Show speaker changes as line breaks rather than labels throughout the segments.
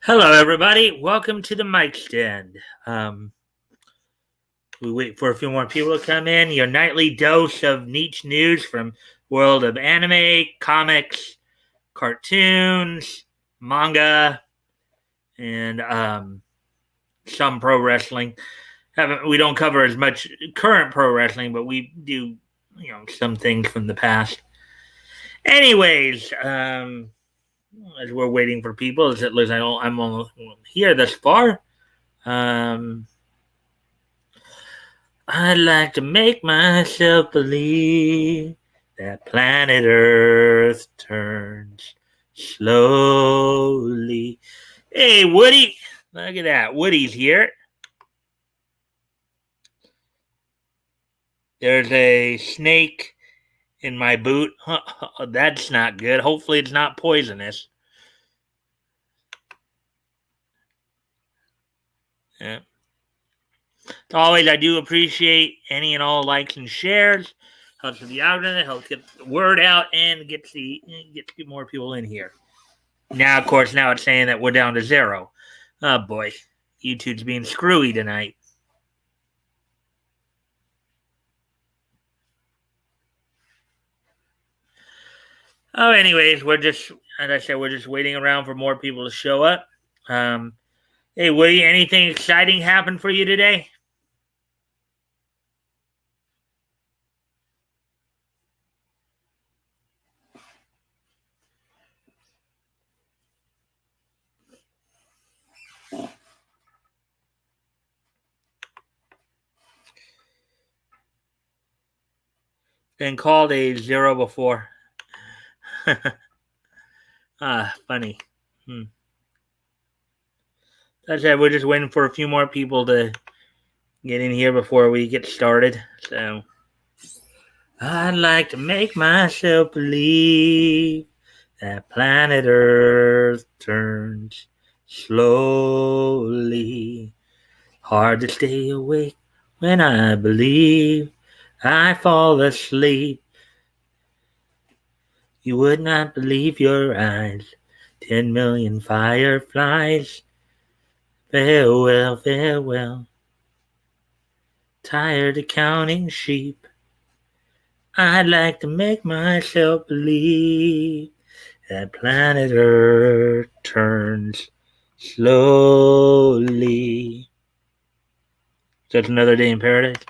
Hello, everybody. Welcome to the Mikestand. We wait for a few more people to come in. Your nightly dose of niche news from world of anime, comics, cartoons, manga, and some pro wrestling. We don't cover as much current pro wrestling, but we do, some things from the past. Anyways, as we're waiting for people, as it looks, I'm almost here thus far. Um, I'd like to make myself believe that planet Earth turns slowly. Hey, Woody! Look at that. Woody's here. There's a snake in my boot. That's not good. Hopefully, it's not poisonous. Yeah. As always, I do appreciate any and all likes and shares. Helps with the algorithm, helps get the word out, and gets more people in here. Now, of course, now it's saying that we're down to 0. Oh boy, YouTube's being screwy tonight. Oh, anyways, as I said, we're just waiting around for more people to show up. Hey, Woody, anything exciting happen for you today? Been called a 0 before. Funny. As I said, we're just waiting for a few more people to get in here before we get started. So, I'd like to make myself believe that planet Earth turns slowly. Hard to stay awake when I believe I fall asleep. You would not believe your eyes. 10 million fireflies. Farewell, farewell. Tired of counting sheep. I'd like to make myself believe that planet Earth turns slowly. Just another day in paradise.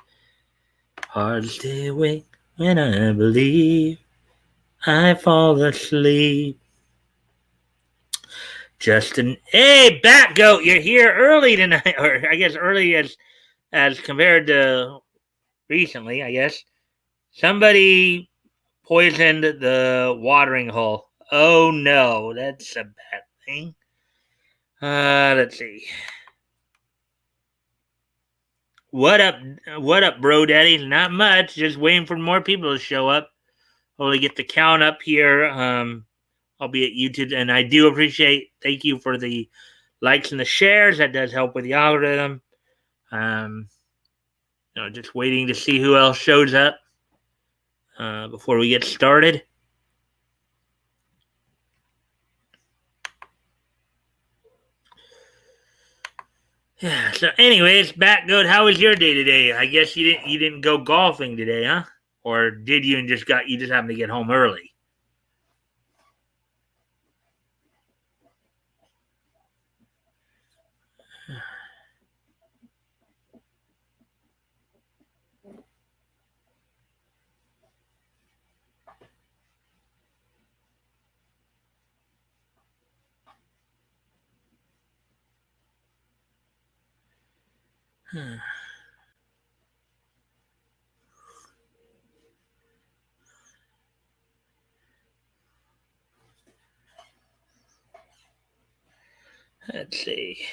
Hard to stay awake when I believe I fall asleep. Justin, hey, Bat Goat, you're here early tonight, or I guess early as compared to recently. I guess somebody poisoned the watering hole. Oh no, that's a bad thing. Let's see. What up, bro daddy? Not much. Just waiting for more people to show up. Hopefully get the count up here. I'll be at YouTube, and I do appreciate. Thank you for the likes and the shares. That does help with the algorithm. Um, just waiting to see who else shows up before we get started. Yeah. So, anyways, Batgoat, how was your day today? I guess you didn't go golfing today, huh? Or did you and you just happened to get home early? Let's see.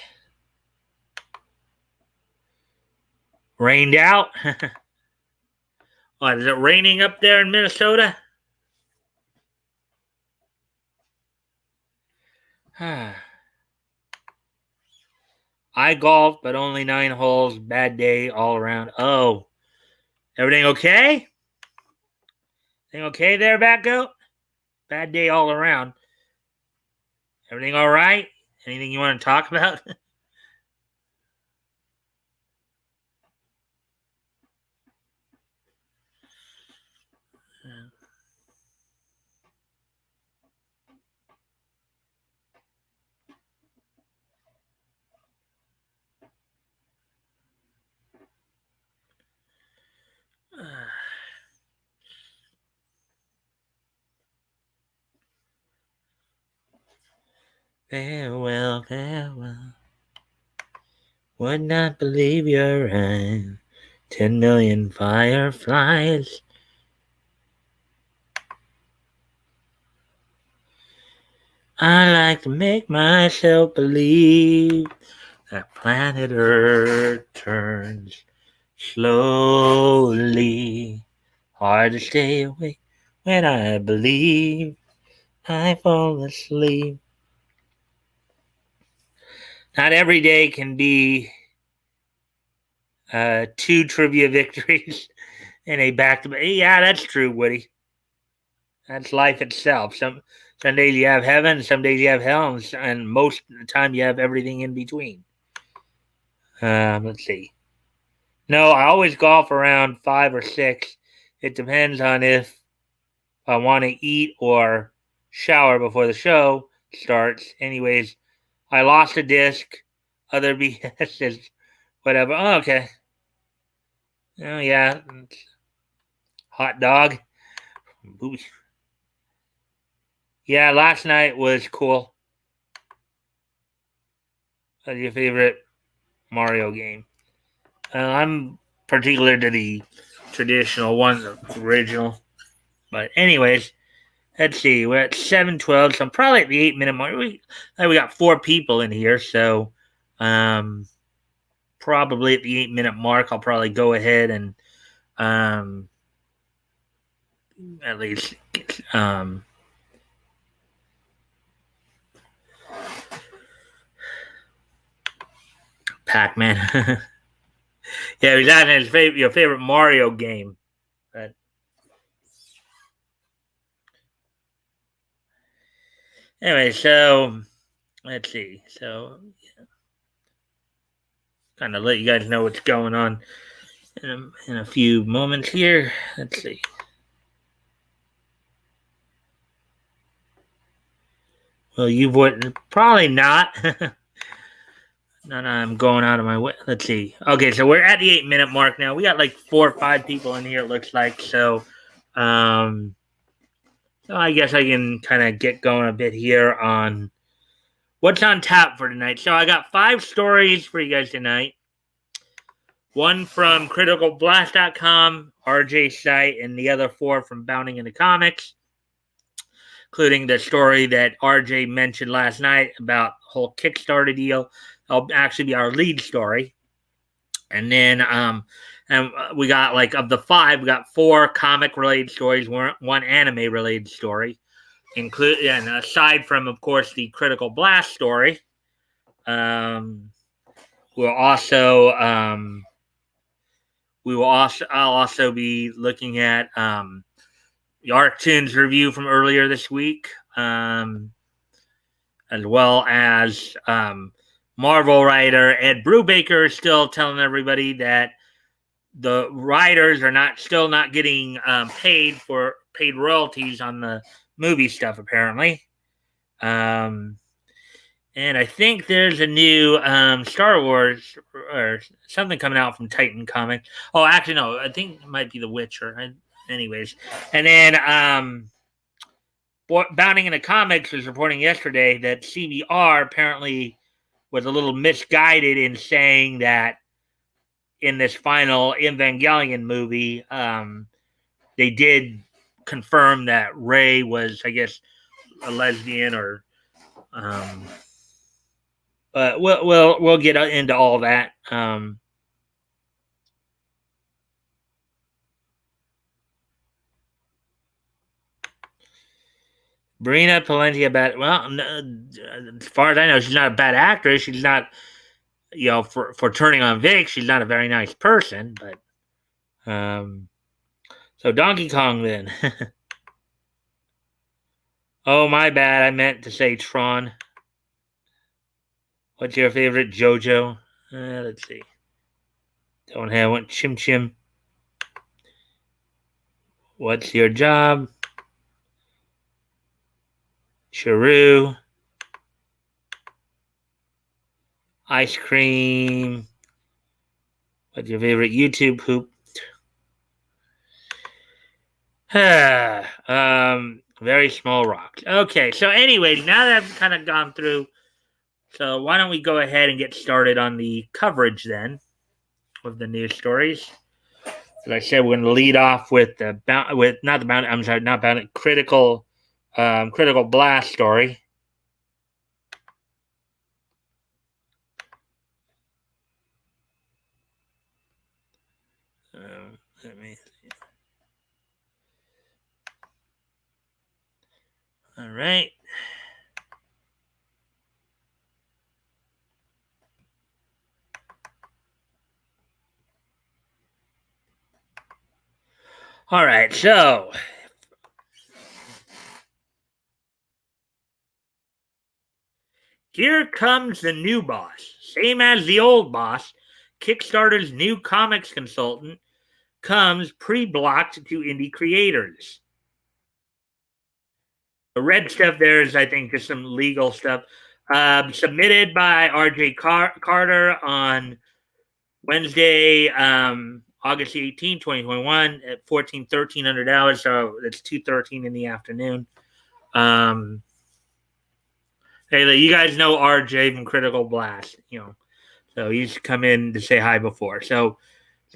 Rained out. What, is it raining up there in Minnesota? I golfed, but only 9 holes. Bad day all around. Oh, everything okay? Everything okay there, Batgoat? Bad day all around. Everything all right? Anything you want to talk about? Farewell, farewell. Would not believe your eyes. 10 million fireflies. I like to make myself believe that planet Earth turns slowly. Hard to stay awake when I believe I fall asleep. Not every day can be 2 trivia victories in a back-to-back. Yeah, that's true, Woody. That's life itself. Some days you have heaven, some days you have hell, and most of the time you have everything in between. Let's see. No, I always golf around 5 or 6. It depends on if I want to eat or shower before the show starts. Anyways, I lost a disc. Other BS is whatever. Oh, okay. Oh, yeah. Hot dog. Yeah, last night was cool. What's your favorite Mario game? I'm particular to the traditional one, the original. But anyways, let's see. We're at 7:12, so I'm probably at the 8-minute mark. We got 4 people in here, so probably at the 8-minute mark, I'll probably go ahead and at least Pac-Man. Yeah, he's not his your favorite Mario game. But anyway, so let's see. So kind of let you guys know what's going on in a few moments here. Let's see. Well, you would probably not. No, I'm going out of my way. Let's see. Okay, so we're at the 8-minute mark now. We got like 4 or 5 people in here. It looks like so. So I guess I can kind of get going a bit here on what's on tap for tonight. So I got 5 stories for you guys tonight. One from criticalblast.com, RJ's site, and the other 4 from Bounding into Comics, including the story that RJ mentioned last night about the whole Kickstarter deal. It'll actually be our lead story. And then we got, like, of the 5, we got 4 comic related stories, one anime related story, and aside from, of course, the Critical Blast story. We'll also I'll also be looking at the Arctoons review from earlier this week, as well as Marvel writer Ed Brubaker is still telling everybody that the writers are still not getting paid royalties on the movie stuff, apparently. And I think there's a new Star Wars or something coming out from Titan Comics. Oh, actually, no. I think it might be The Witcher. Anyways. And then Bounding into Comics was reporting yesterday that CBR apparently was a little misguided in saying that in this final Evangelion movie, they did confirm that Rey was, I guess, a lesbian or... But we'll get into all that. Brina Palencia, as far as I know, she's not a bad actress. She's not, for turning on Vic, she's not a very nice person. But so Donkey Kong then. Oh, my bad. I meant to say Tron. What's your favorite JoJo? Let's see. Don't have one. Chim Chim. What's your job? Chiru. Ice cream. What's your favorite YouTube poop? Very small rocks. Okay, so anyway, now that I've kind of gone through, so why don't we go ahead and get started on the coverage then of the news stories? As I said, we're going to lead off with critical blast story. Let me see. All right. All right, so here comes the new boss. Same as the old boss, Kickstarter's new comics consultant comes pre-blocked to indie creators. The red stuff there is, I think, just some legal stuff. Submitted by RJ Carter on Wednesday, August 18, 2021 at $1,300. So it's 2:13 in the afternoon. Hey, you guys know RJ from Critical Blast, so he's come in to say hi before. So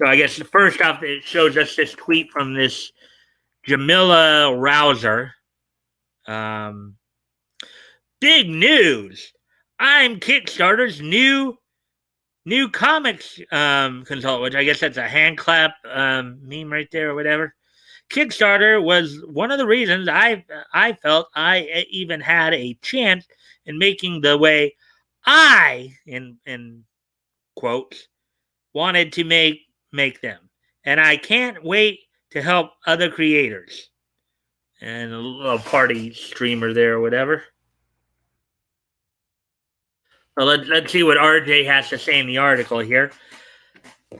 I guess the first off, it shows us this tweet from this Jamila Rouser. Big news! I'm Kickstarter's new comics consultant, which I guess that's a hand clap meme right there or whatever. Kickstarter was one of the reasons I felt I even had a chance in making the way I, in quotes, wanted to make them. And I can't wait to help other creators. And a little party streamer there or whatever. So let's see what RJ has to say in the article here.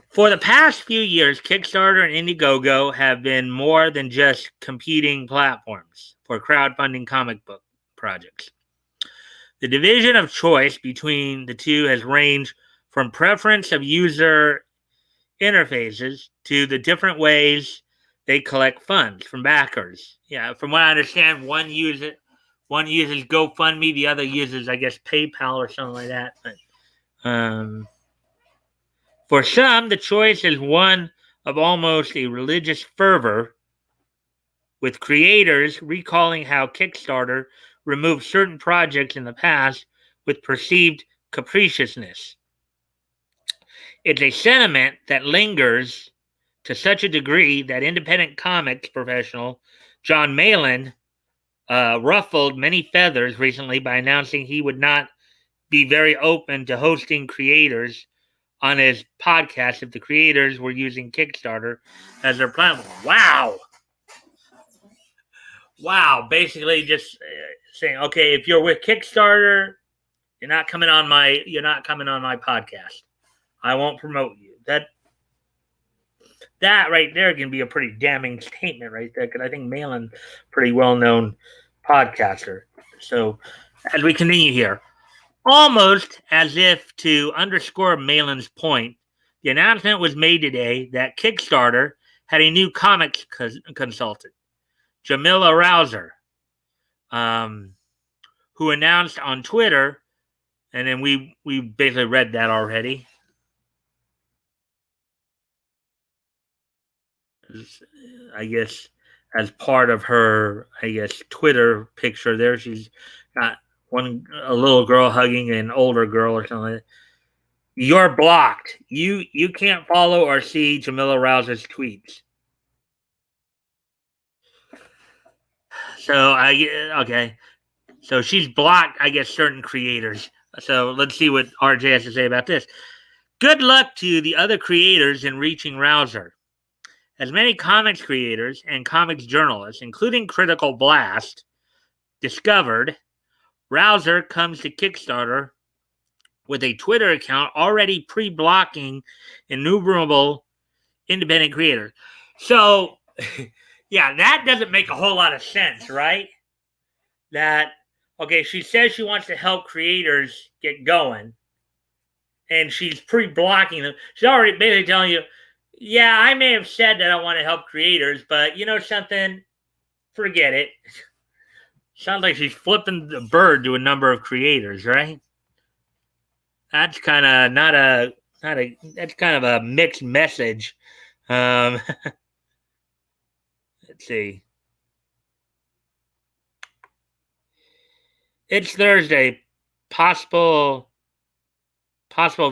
For the past few years, Kickstarter and Indiegogo have been more than just competing platforms for crowdfunding comic book projects. The division of choice between the two has ranged from preference of user interfaces to the different ways they collect funds from backers. Yeah, from what I understand, one uses GoFundMe, the other uses, I guess, PayPal or something like that. But for some, the choice is one of almost a religious fervor, with creators recalling how Kickstarter removed certain projects in the past with perceived capriciousness. It's a sentiment that lingers to such a degree that independent comics professional John Malin ruffled many feathers recently by announcing he would not be very open to hosting creators on his podcast if the creators were using Kickstarter as their platform. Wow. Basically just saying, okay, if you're with Kickstarter, you're not coming on my podcast. I won't promote you. That right there can be a pretty damning statement right there, because I think Malin's pretty well-known podcaster. So as we continue here, almost as if to underscore Malin's point, the announcement was made today that Kickstarter had a new comics consultant, Jamila Rouser, who announced on Twitter, and then we basically read that already. I guess as part of her, Twitter picture there, she's got a little girl hugging an older girl or something like that. You're blocked. You can't follow or see Jamila Rouser's tweets. So okay. So she's blocked, I guess, certain creators. So let's see what RJ has to say about this. Good luck to the other creators in reaching Rouser. As many comics creators and comics journalists, including Critical Blast, discovered, Rouser comes to Kickstarter with a Twitter account already pre-blocking innumerable independent creators. So, yeah, that doesn't make a whole lot of sense, right? That, okay, she says she wants to help creators get going, and she's pre-blocking them. She's already basically telling you, yeah, I may have said that I want to help creators, but you know something? Forget it. Sounds like she's flipping the bird to a number of creators, right? That's kind of that's kind of a mixed message. Let's see. It's Thursday. Possible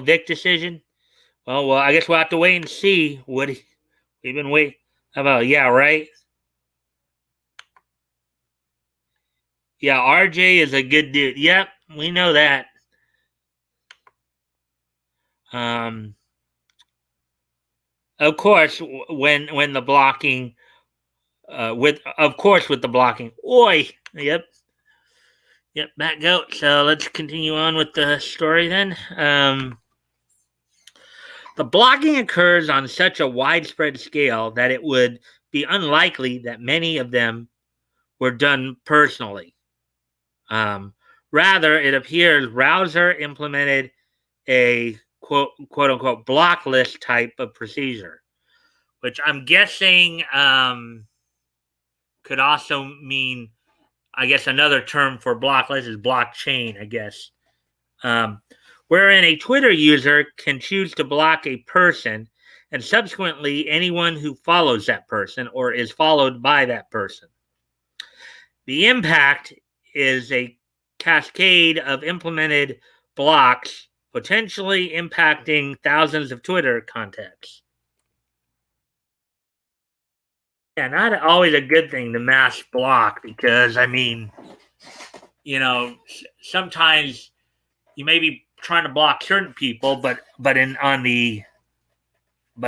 Vic decision. Well, I guess we'll have to wait and see. Woody, we've been waiting. How about, yeah, right? Yeah, RJ is a good dude. Yep, we know that. Of course, when the blocking, with the blocking. Oi, yep, that goat. So let's continue on with the story then. The blocking occurs on such a widespread scale that it would be unlikely that many of them were done personally. Rather, it appears Browser implemented a quote unquote block list type of procedure, which I'm guessing could also mean, I guess, another term for block list is blockchain, I guess. Wherein a Twitter user can choose to block a person and subsequently anyone who follows that person or is followed by that person. The impact is a cascade of implemented blocks, potentially impacting thousands of Twitter contacts. Yeah, not always a good thing to mass block because, I mean, you know, sometimes you may be trying to block certain people, but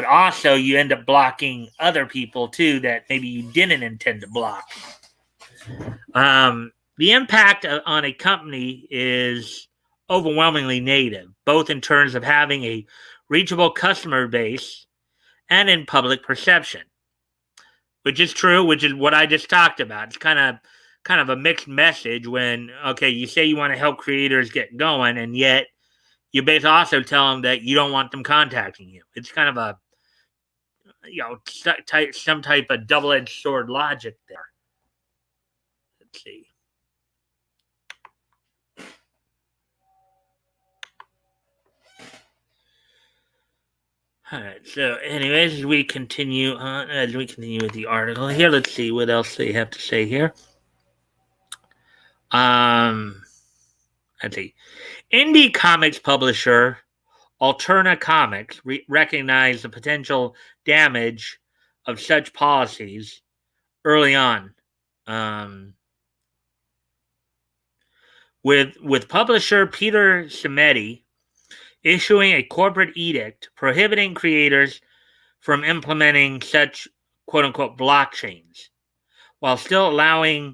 also you end up blocking other people too that maybe you didn't intend to block. The impact on a company is overwhelmingly negative, both in terms of having a reachable customer base and in public perception, which is true, which is what I just talked about. It's kind of a mixed message when, okay, you say you want to help creators get going, and yet you basically also tell them that you don't want them contacting you. It's kind of a, some type of double-edged sword logic there. Let's see. All right. So, anyways, as we continue with the article here, let's see what else they have to say here. Let's see. Indie comics publisher Alterna Comics recognized the potential damage of such policies early on. With publisher Peter Simeti issuing a corporate edict prohibiting creators from implementing such quote-unquote blockchains, while still allowing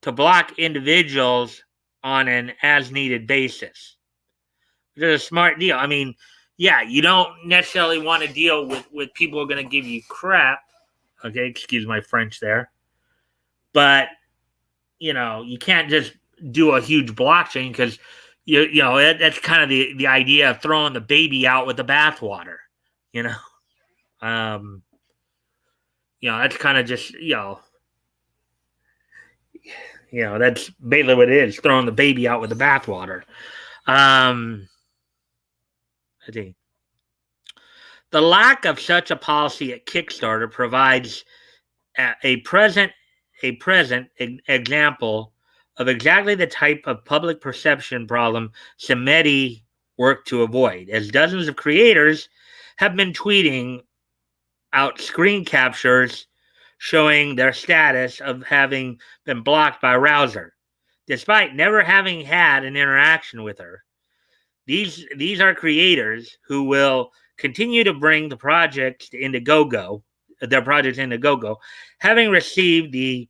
to block individuals on an as-needed basis. It's a smart deal. I mean, yeah, you don't necessarily want to deal with people who are going to give you crap. Okay, excuse my French there. But, you can't just do a huge blockchain because that's kind of the idea of throwing the baby out with the bathwater. That's kind of just that's basically what it is, throwing the baby out with the bathwater. I think the lack of such a policy at Kickstarter provides a present example of exactly the type of public perception problem Simeti worked to avoid, as dozens of creators have been tweeting out screen captures showing their status of having been blocked by Rouser, despite never having had an interaction with her. These are creators who will continue to bring the projects to Indiegogo, having received the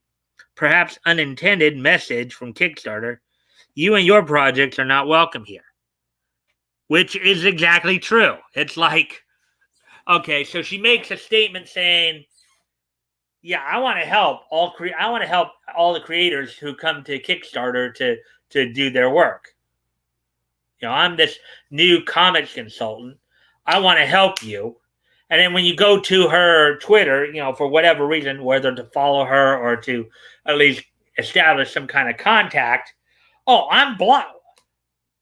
perhaps unintended message from Kickstarter, you and your projects are not welcome here. which is exactly true. It's like, okay, so she makes a statement saying, "Yeah, I want to help I want to help all the creators who come to Kickstarter to do their work. I'm this new comics consultant. I want to help you." And then when you go to her Twitter, for whatever reason, whether to follow her or to at least establish some kind of contact, oh, I'm blocked.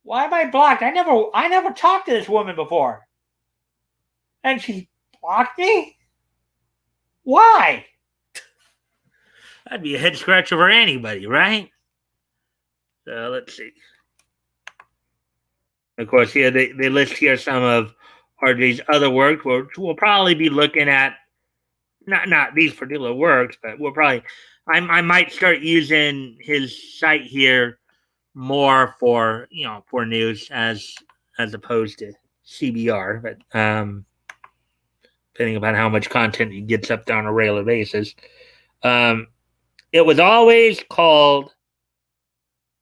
Why am I blocked? I never talked to this woman before. And she blocked me? Why? That'd be a head scratcher for anybody, right? So let's see. Of course, yeah, they list here some of RJ's other work, which we'll probably be looking at. Not these particular works, but we'll probably I might start using his site here more for for news as opposed to CBR, but depending upon how much content he gets up there on a regular basis. Um, it was always called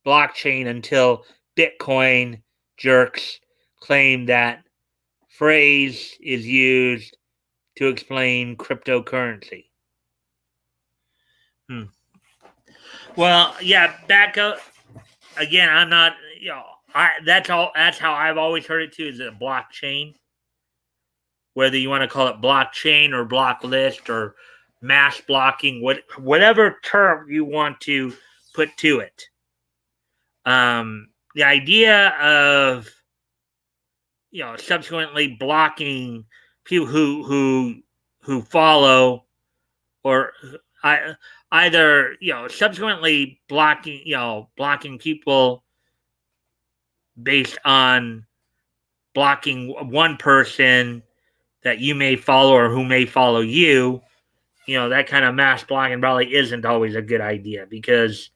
blockchain until Bitcoin jerks claim that phrase is used to explain cryptocurrency. Well, yeah, back up again. I'm not, that's all. That's how I've always heard it too. Is a blockchain, whether you want to call it blockchain or block list or mass blocking, whatever term you want to put to it. The idea of subsequently blocking people who follow or either subsequently blocking people based on blocking one person that you may follow or who may follow you. That kind of mass blocking probably isn't always a good idea because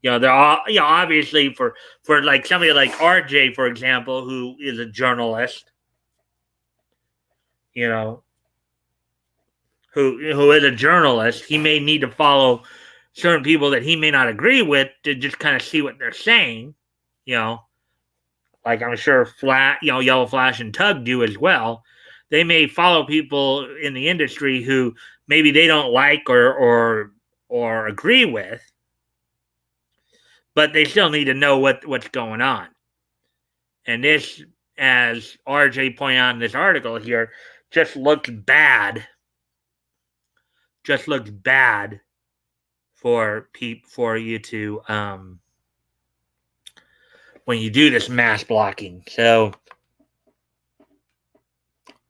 there are obviously for like somebody like RJ, for example, who is a journalist, who is a journalist, he may need to follow certain people that he may not agree with to just kind of see what they're saying, like I'm sure Yellow Flash and Tug do as well. They may follow people in the industry who maybe they don't like or agree with, but they still need to know what's going on. And this, as RJ pointed out in this article here, just looks bad. Just looks bad for you to when you do this mass blocking. So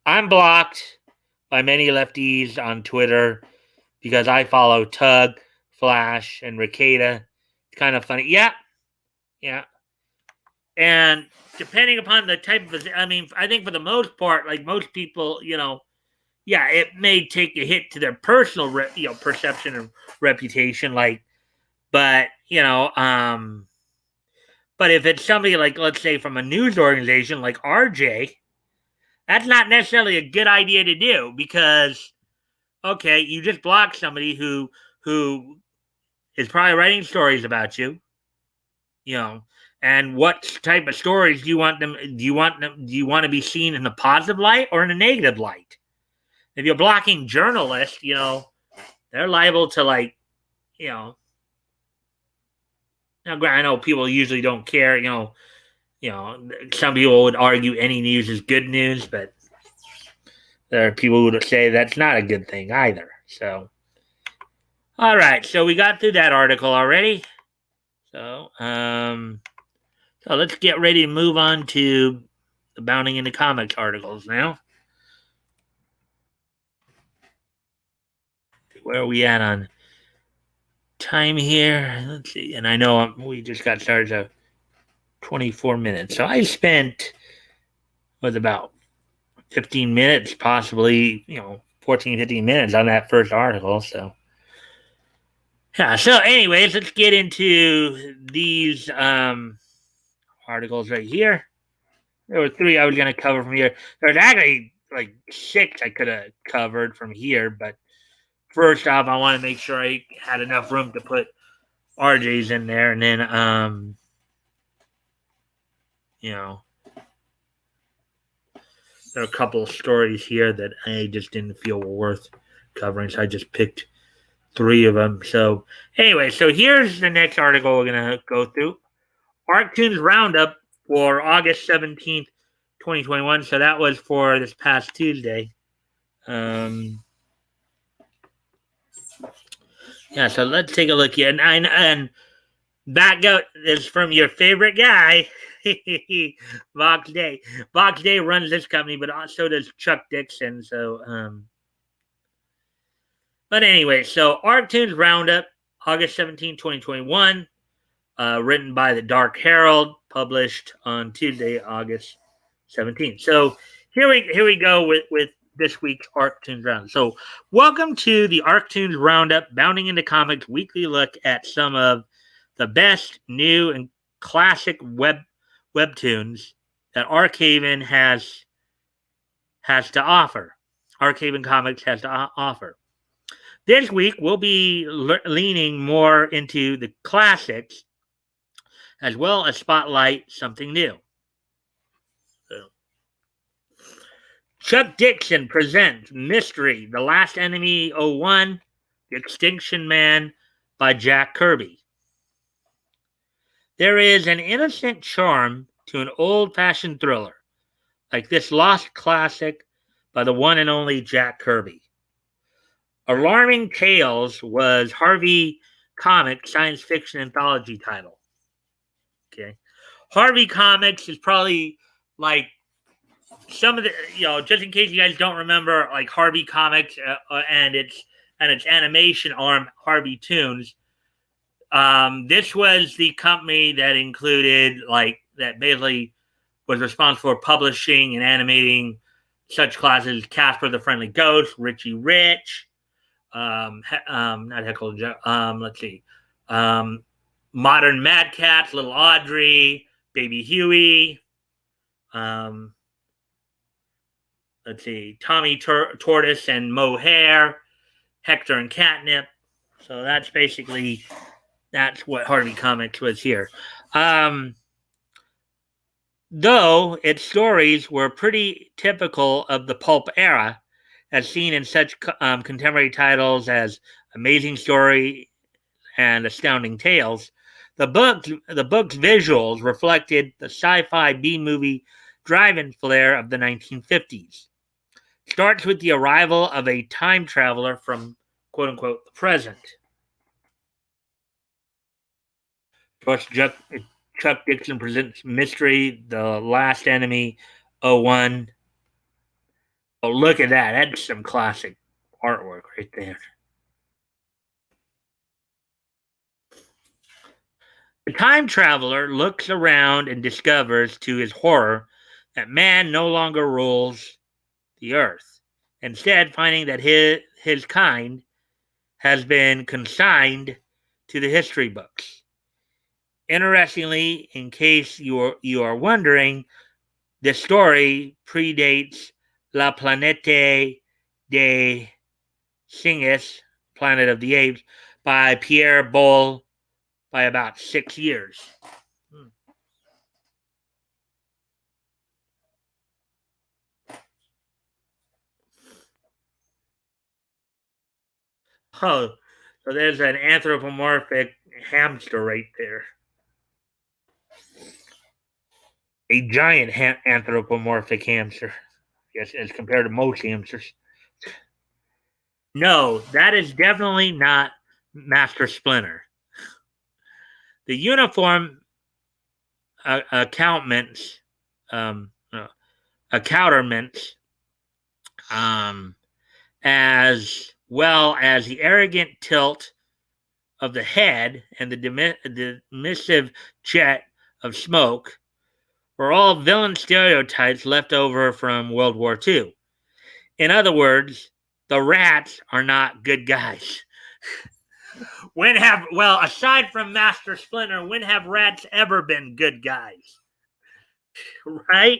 I'm blocked by many lefties on Twitter because I follow Tug, Flash, and Ricada. It's kind of funny. Yeah. And depending upon the type of, I think for the most part, like most people, it may take a hit to their personal, perception and reputation. But if it's somebody like, let's say, from a news organization like RJ, that's not necessarily a good idea to do because, okay, you just blocked somebody who is probably writing stories about you, and what type of stories do you want them? Do you want to be seen in a positive light or in a negative light? If you're blocking journalists, they're liable to now, I know people usually don't care, some people would argue any news is good news, but there are people who would say that's not a good thing either. So, all right, so we got through that article already. So let's get ready to move on to the Bounding into Comics articles now. Where are we at on time here? Let's see. And I know we just got started at 24 minutes. So I spent about 15 minutes, possibly, 14, 15 minutes on that first article. So, yeah. So, anyways, let's get into these articles right here. There were 3 I was going to cover from here. There's actually like 6 I could have covered from here, but first off, I want to make sure I had enough room to put RJ's in there, and then there are a couple of stories here that I just didn't feel were worth covering, so I just picked three of them. So anyway, so here's the next article we're gonna go through. Arctoons Roundup for August 17th, 2021. So that was for this past Tuesday. Yeah, so let's take a look here. And that go is from your favorite guy, Vox Day. Vox Day runs this company, but so does Chuck Dixon. So, but anyway, so Arctoons Roundup, August 17th, 2021, written by the Dark Herald, published on Tuesday, August 17th. So here we go with this week's Arctoons Roundup. So welcome to the Arctoons Roundup, Bounding into Comics weekly look at some of the best new and classic webtoons that Archaven has to offer. Archaven Comics has to offer. This week we'll be leaning more into the classics as well as spotlight something new. So, Chuck Dixon presents Mystery, The Last Enemy 01, The Extinction Man by Jack Kirby. There is an innocent charm to an old-fashioned thriller, like this lost classic by the one and only Jack Kirby. Alarming Tales was Harvey Comics' science fiction anthology title. Okay. Harvey Comics is probably like some of the, just in case you guys don't remember, like Harvey Comics and its animation arm, Harvey Toons. This was the company that included, like, that basically was responsible for publishing and animating such classes as Casper the Friendly Ghost, Richie Rich, not Heckle, let's see, Modern Mad Cats, Little Audrey, Baby Huey, let's see, Tommy Tortoise and Mohair, Hector and Catnip. So that's what Harvey Comics was here. Though its stories were pretty typical of the pulp era, as seen in such contemporary titles as Amazing Story and Astounding Tales, the book's visuals reflected the sci-fi B-movie drive-in flair of the 1950s. Starts with the arrival of a time traveler from, quote-unquote, the present. Of course, Chuck Dixon presents Mystery, The Last Enemy 01. Oh, look at that. That's some classic artwork right there. The time traveler looks around and discovers, to his horror, that man no longer rules the earth, instead finding that his kind has been consigned to the history books. Interestingly, in case you are wondering, this story predates La Planète des Singes, Planet of the Apes, by Pierre Boulle by about 6 years. Oh, so there's an anthropomorphic hamster right there. A giant anthropomorphic hamster. Yes, as compared to most hamsters. No, that is definitely not Master Splinter. The uniform accoutrements, as well as the arrogant tilt of the head and the dismissive jet of smoke, were all villain stereotypes left over from World War II. In other words, the rats are not good guys. Aside from Master Splinter, when have rats ever been good guys? Right?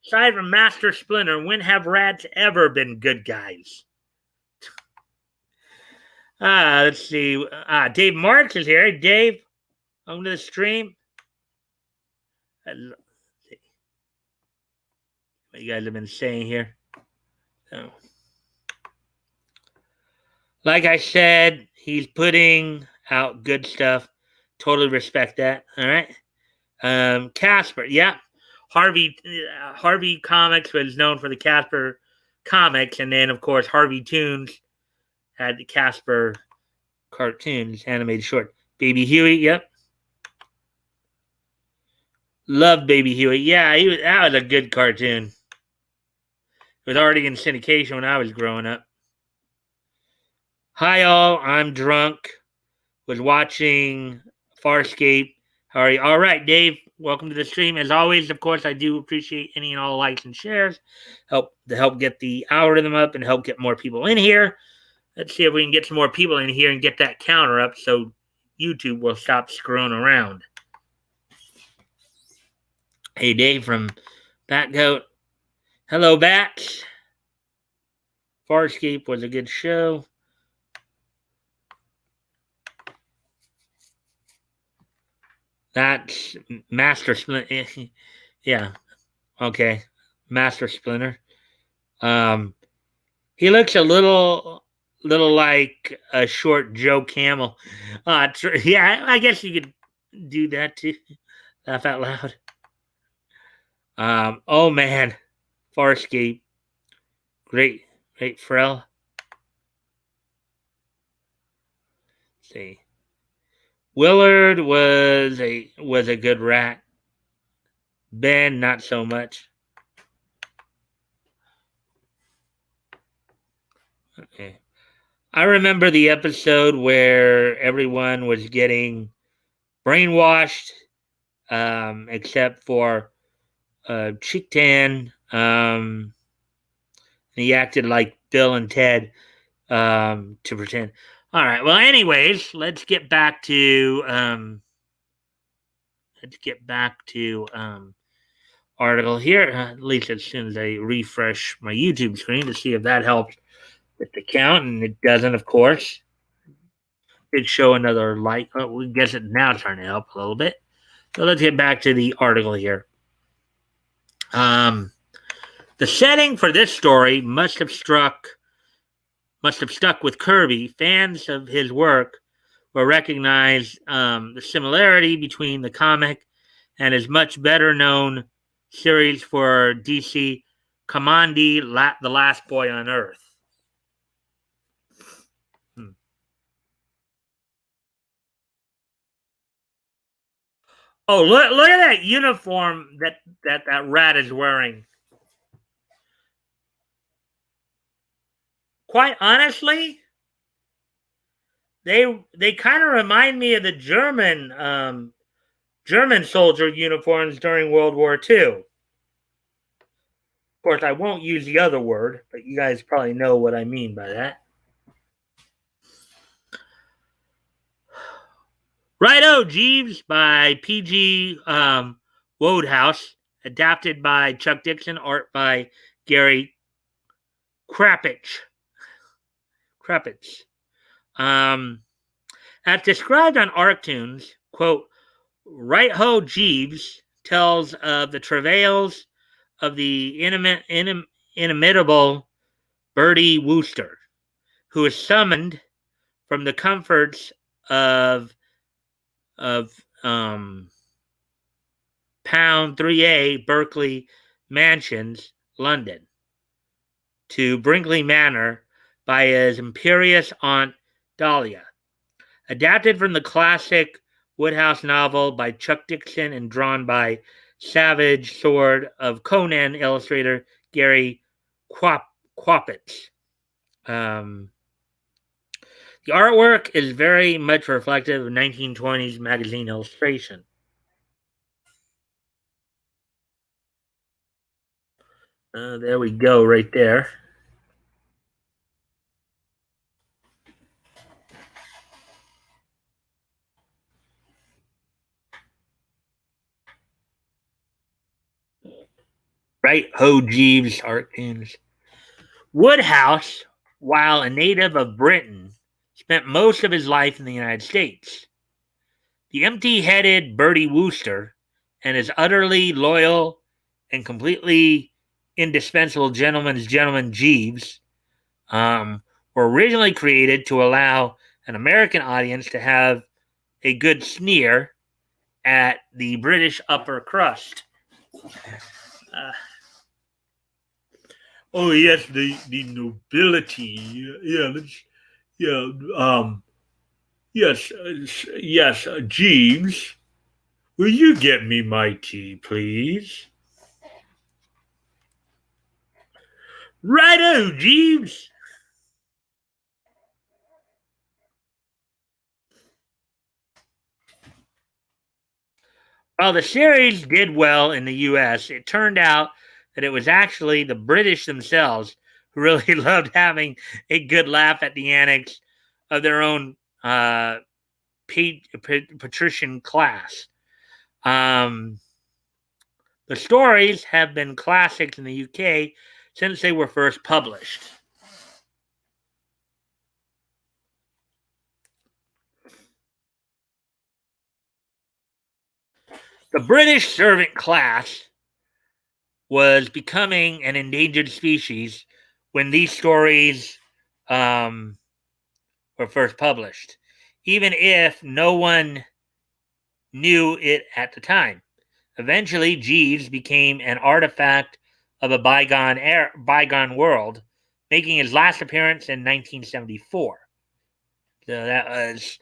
Aside from Master Splinter, when have rats ever been good guys? Let's see. Dave Marks is here. Hey, Dave, welcome to the stream. what you guys have been saying here. So, like I said, he's putting out good stuff. Totally respect that. All right. Casper, yeah. Harvey Comics was known for the Casper comics, and then of course Harvey Toons had the Casper cartoons, animated short. Baby Huey, yep. Love Baby Huey. Yeah, that was a good cartoon. It was already in syndication when I was growing up. Hi all, I'm drunk. Was watching Farscape. How are you? All right, Dave. Welcome to the stream. As always, of course, I do appreciate any and all likes and shares. Help get the algorithm up and help get more people in here. Let's see if we can get some more people in here and get that counter up so YouTube will stop screwing around. Hey, Dave from Batgoat. Hello, Bats. Farscape was a good show. That's Master Splinter. Yeah. Okay. Master Splinter. He looks a little like a short Joe Camel. Yeah, I guess you could do that too. Laugh out loud. Oh man, Farscape, great Frel. Let's see, Willard was a good rat. Ben, not so much. Okay. I remember the episode where everyone was getting brainwashed, except for Chicktan. He acted like Bill and Ted to pretend. All right. Well, anyways, let's get back to article here. At least as soon as I refresh my YouTube screen to see if that helps with the count, and it doesn't, of course. It show another like. Oh, we guess it now starting to help a little bit. So let's get back to the article here. The setting for this story must have stuck with Kirby. Fans of his work will recognize the similarity between the comic and his much better known series for DC, Kamandi, The Last Boy on Earth. Oh, look at that uniform that rat is wearing. Quite honestly, they kind of remind me of the German soldier uniforms during World War II. Of course, I won't use the other word, but you guys probably know what I mean by that. Righto, Jeeves by P.G. Wodehouse, adapted by Chuck Dixon, art by Gary Krapich. As described on Arctoons, quote, Right-ho Jeeves tells of the travails of the inimitable Bertie Wooster, who is summoned from the comforts of Pound 3A Berkeley Mansions, London, to Brinkley Manor by his imperious aunt Dahlia. Adapted from the classic Woodhouse novel by Chuck Dixon and drawn by Savage Sword of Conan illustrator Gary Kwapitz. The artwork is very much reflective of 1920s magazine illustration. There we go, right there. Right, Ho Jeeves Arttoons. Woodhouse, while a native of Britain, spent most of his life in the United States. The empty-headed Bertie Wooster and his utterly loyal and completely indispensable gentleman Jeeves, um, were originally created to allow an American audience to have a good sneer at the British upper crust. Uh, oh yes, the nobility. Yeah, yeah. Yes, yes, Jeeves. Will you get me my tea, please? Righto, Jeeves. While the series did well in the US, it turned out that it was actually the British themselves who really loved having a good laugh at the antics of their own patrician class. Um, the stories have been classics in the UK since they were first published. The British servant class was becoming an endangered species when these stories um, were first published, even if no one knew it at the time. Eventually, Jeeves became an artifact of a bygone world, making his last appearance in 1974. So that was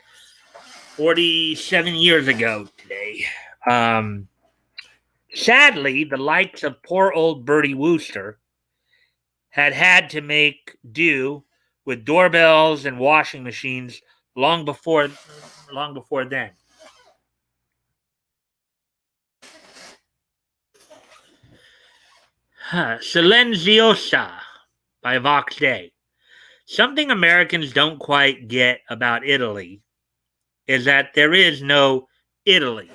47 years ago today. Um, Sadly, the likes of poor old Bertie Wooster had to make do with doorbells and washing machines long before long before then. Silenziosa by Vox Day. Something Americans don't quite get about Italy is that there is no Italy.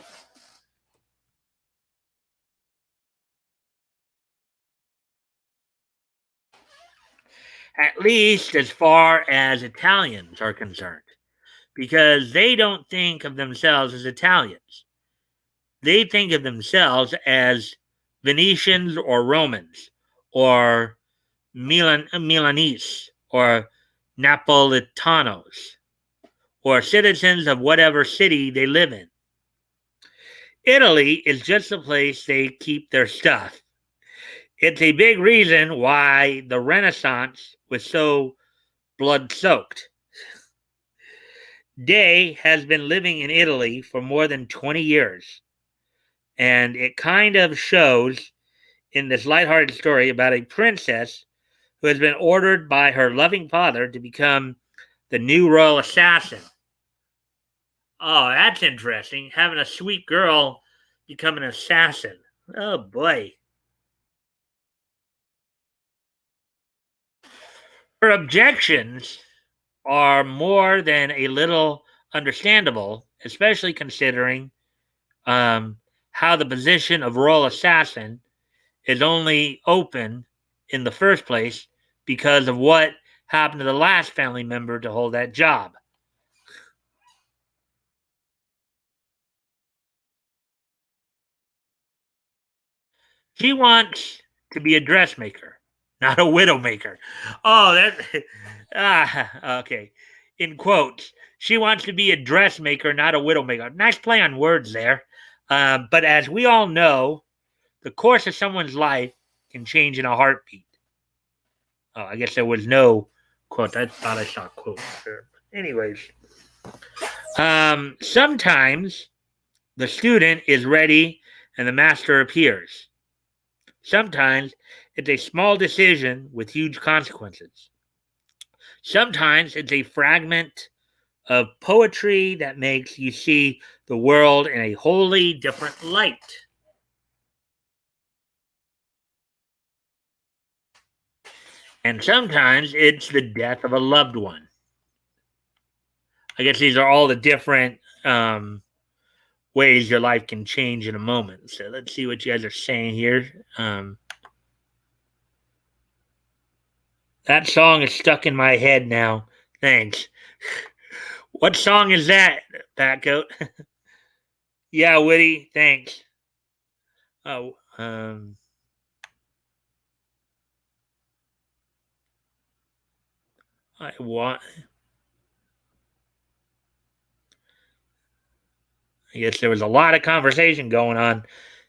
At least as far as Italians are concerned, because they don't think of themselves as Italians. They think of themselves as Venetians or Romans or Milanese or Napolitanos or citizens of whatever city they live in. Italy is just the place they keep their stuff. It's a big reason why the Renaissance was so blood soaked. Day has been living in Italy for more than 20 years, and it kind of shows in this lighthearted story about a princess who has been ordered by her loving father to become the new royal assassin. Oh, that's interesting. Having a sweet girl become an assassin. Oh boy. Her objections are more than a little understandable, especially considering um, how the position of royal assassin is only open in the first place because of what happened to the last family member to hold that job. She wants to be a dressmaker, not a widowmaker. Oh, that. Okay. In quotes, she wants to be a dressmaker, not a widowmaker. Nice play on words there. But as we all know, the course of someone's life can change in a heartbeat. Oh, I guess there was no quote. I thought I saw quotes there. Anyways, sometimes the student is ready and the master appears. Sometimes it's a small decision with huge consequences. Sometimes it's a fragment of poetry that makes you see the world in a wholly different light. And sometimes it's the death of a loved one. I guess these are all the different ways your life can change in a moment. So let's see what you guys are saying here. That song is stuck in my head now. Thanks. What song is that, Pat Goat? Yeah, Woody. Thanks. Oh, I want. I guess there was a lot of conversation going on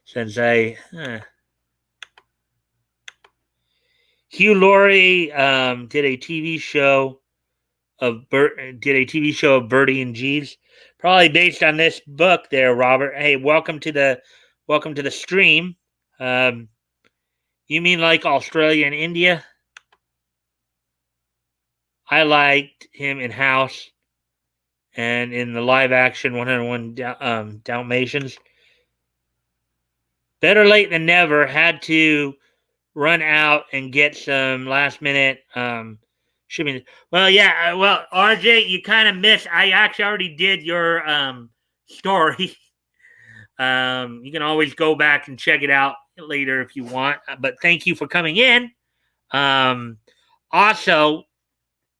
since Hugh Laurie did a TV show of Bertie and Jeeves, probably based on this book. There, Robert. Hey, welcome to the stream. Um, you mean like Australia and India? I liked him in House and in the live action 101 Dalmatians. Better late than never. Had to run out and get some last minute shipping. Well, yeah. Well, RJ, you kind of missed. I actually already did your story. You can always go back and check it out later if you want. But thank you for coming in. Um, Also,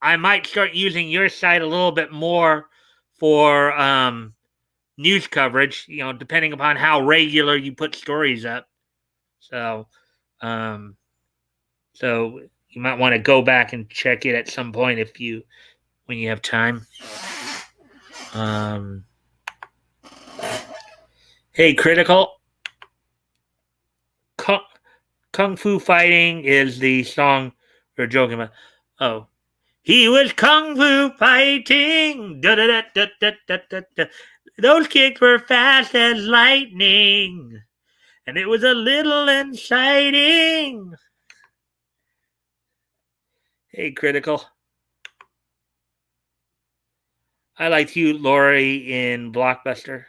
I might start using your site a little bit more for news coverage, depending upon how regular you put stories up. So, um, so you might want to go back and check it at some point when you have time. Um, hey, Critical. Kung Fu Fighting is the song we're joking about. Oh, he was Kung Fu fighting. Da, da, da, da, da, da, da, da. Those kicks were fast as lightning. And it was a little inciting. Hey, Critical. I liked Hugh Laurie in Blockbuster.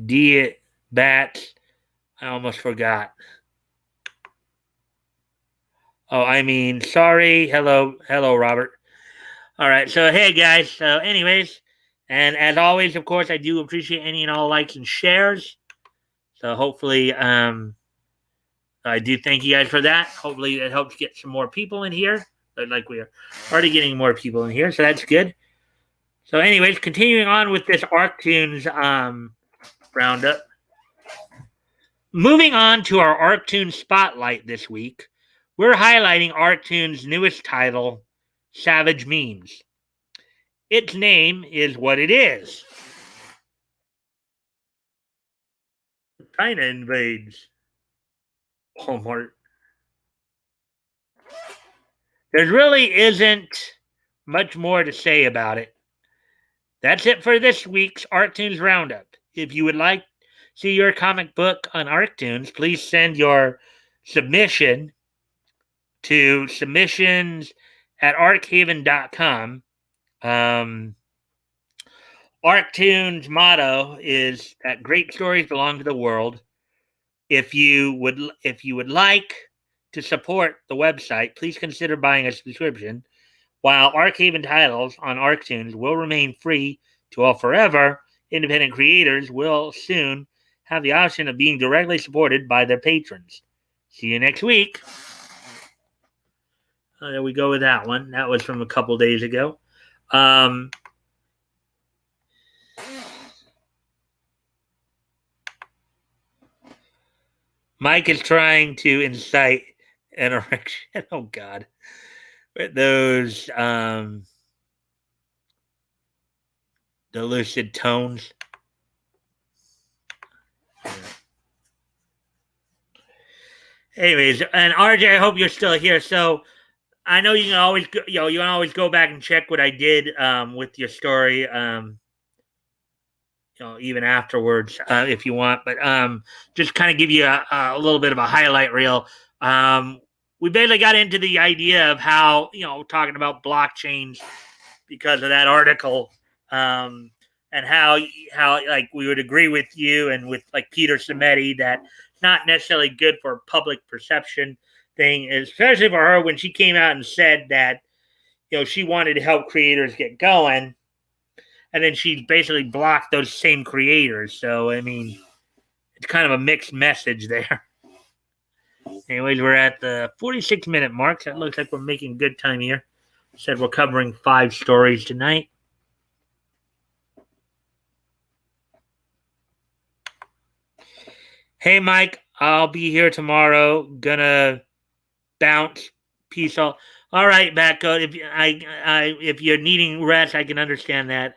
D Bats. I almost forgot. Oh, I mean, sorry. Hello, Robert. All right. So, hey, guys. So, anyways, and as always, of course, I do appreciate any and all likes and shares. So, hopefully, I do thank you guys for that. Hopefully, it helps get some more people in here. Like we are already getting more people in here, so that's good. So, anyways, continuing on with this ArcTunes roundup. Moving on to our ArcTunes spotlight this week, we're highlighting ArcTunes' newest title, Savage Memes. Its name is what it is. China invades Walmart. There really isn't much more to say about it. That's it for this week's ArcTunes Roundup. If you would like to see your comic book on ArcTunes, please send your submission to submissions@archaven.com. ArcTunes' motto is that great stories belong to the world. If you would like to support the website, please consider buying a subscription. While Archaven titles on ArcTunes will remain free to all forever, independent creators will soon have the option of being directly supported by their patrons. See you next week. There we go with that one. That was from a couple days ago. Mike is trying to incite an erection. Oh, God. With those the lucid tones. Anyways, and RJ, I hope you're still here. So I know you can always go back and check what I did with your story. Even afterwards, if you want. But just kind of give you a little bit of a highlight reel. We basically got into the idea of how talking about blockchains because of that article, and how like we would agree with you and with like Peter Samedi that it's not necessarily good for public perception thing, especially for her when she came out and said that she wanted to help creators get going, and then she basically blocked those same creators. So I mean, it's kind of a mixed message there. Anyways, we're at the 46-minute mark. That looks like we're making good time here. Said we're covering 5 stories tonight. Hey, Mike, I'll be here tomorrow. Gonna bounce, peace all right, Batgoat. If you're needing rest, I can understand that.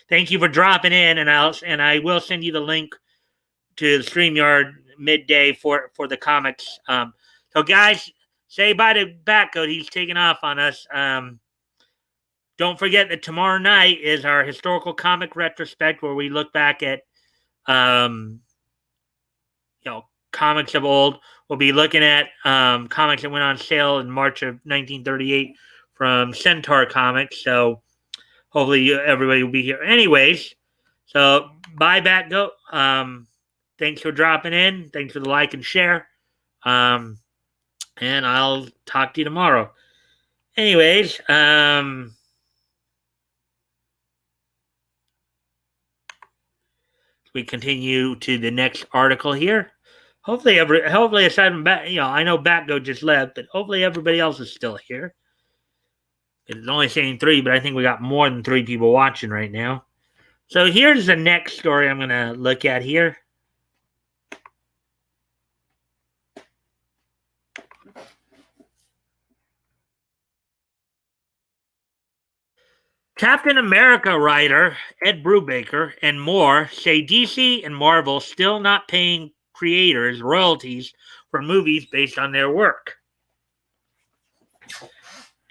Thank you for dropping in, and I will send you the link to the StreamYard midday for the comics. So guys, say bye to Batgoat. He's taking off on us. Don't forget that tomorrow night is our historical comic retrospect, where we look back at um, comics of old. We'll be looking at comics that went on sale in March of 1938 from Centaur Comics. So hopefully everybody will be here. Anyways, so bye, Batgoat. Thanks for dropping in. Thanks for the like and share. And I'll talk to you tomorrow. Anyways, we continue to the next article here. Hopefully, aside from I know Batgo just left, but hopefully everybody else is still here. It's only saying 3, but I think we got more than 3 people watching right now. So here's the next story I'm going to look at here. Captain America writer Ed Brubaker and more say DC and Marvel still not paying creators royalties for movies based on their work.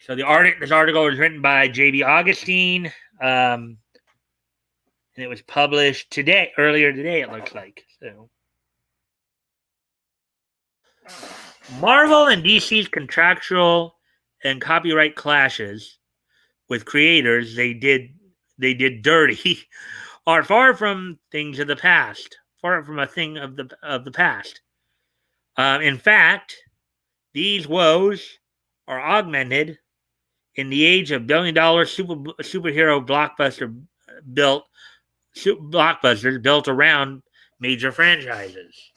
So this article was written by J.B. Augustine, and it was published earlier today. It looks like so. Marvel and DC's contractual and copyright clashes with creators they did dirty are far from things of the past, far from a thing of the past. In fact, these woes are augmented in the age of billion-dollar superhero blockbusters built around major franchises.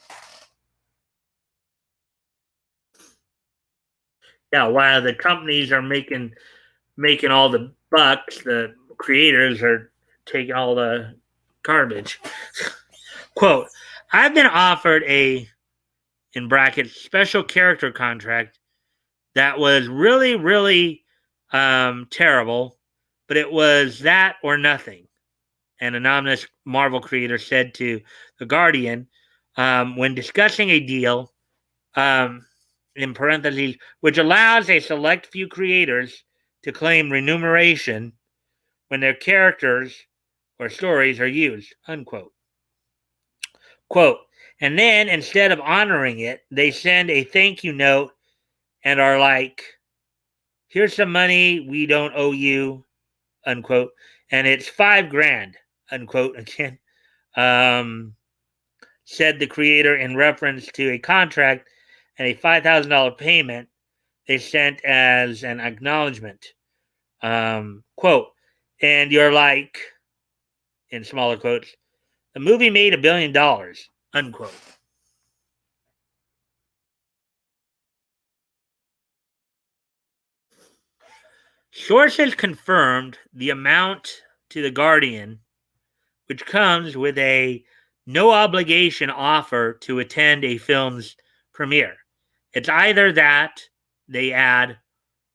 Yeah, while the companies are making all the bucks, the creators are taking all the garbage. Quote, I've been offered a, in brackets, special character contract that was really, really terrible, but it was that or nothing. An anonymous Marvel creator said to The Guardian when discussing a deal, in parentheses, which allows a select few creators to claim remuneration when their characters or stories are used, unquote. Quote, and then instead of honoring it, they send a thank you note and are like, here's some money we don't owe you, unquote. And it's $5,000, unquote, again, said the creator in reference to a contract and a $5,000 payment they sent as an acknowledgement. Quote, and you're like, in smaller quotes, the movie made $1 billion, unquote. Sources confirmed the amount to The Guardian, which comes with a no obligation offer to attend a film's premiere. It's either that, they add,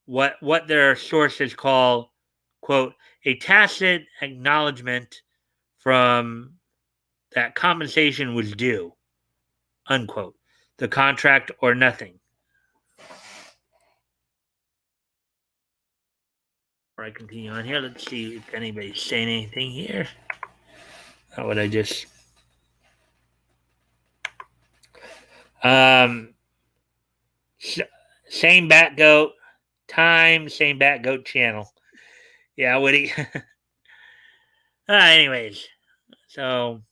what their sources call, quote, a tacit acknowledgement from that compensation was due, unquote, the contract or nothing. Before I continue on here, let's see if anybody's saying anything here. How would I just... same Batgoat time, same Batgoat channel. Yeah, Woody. Anyways, so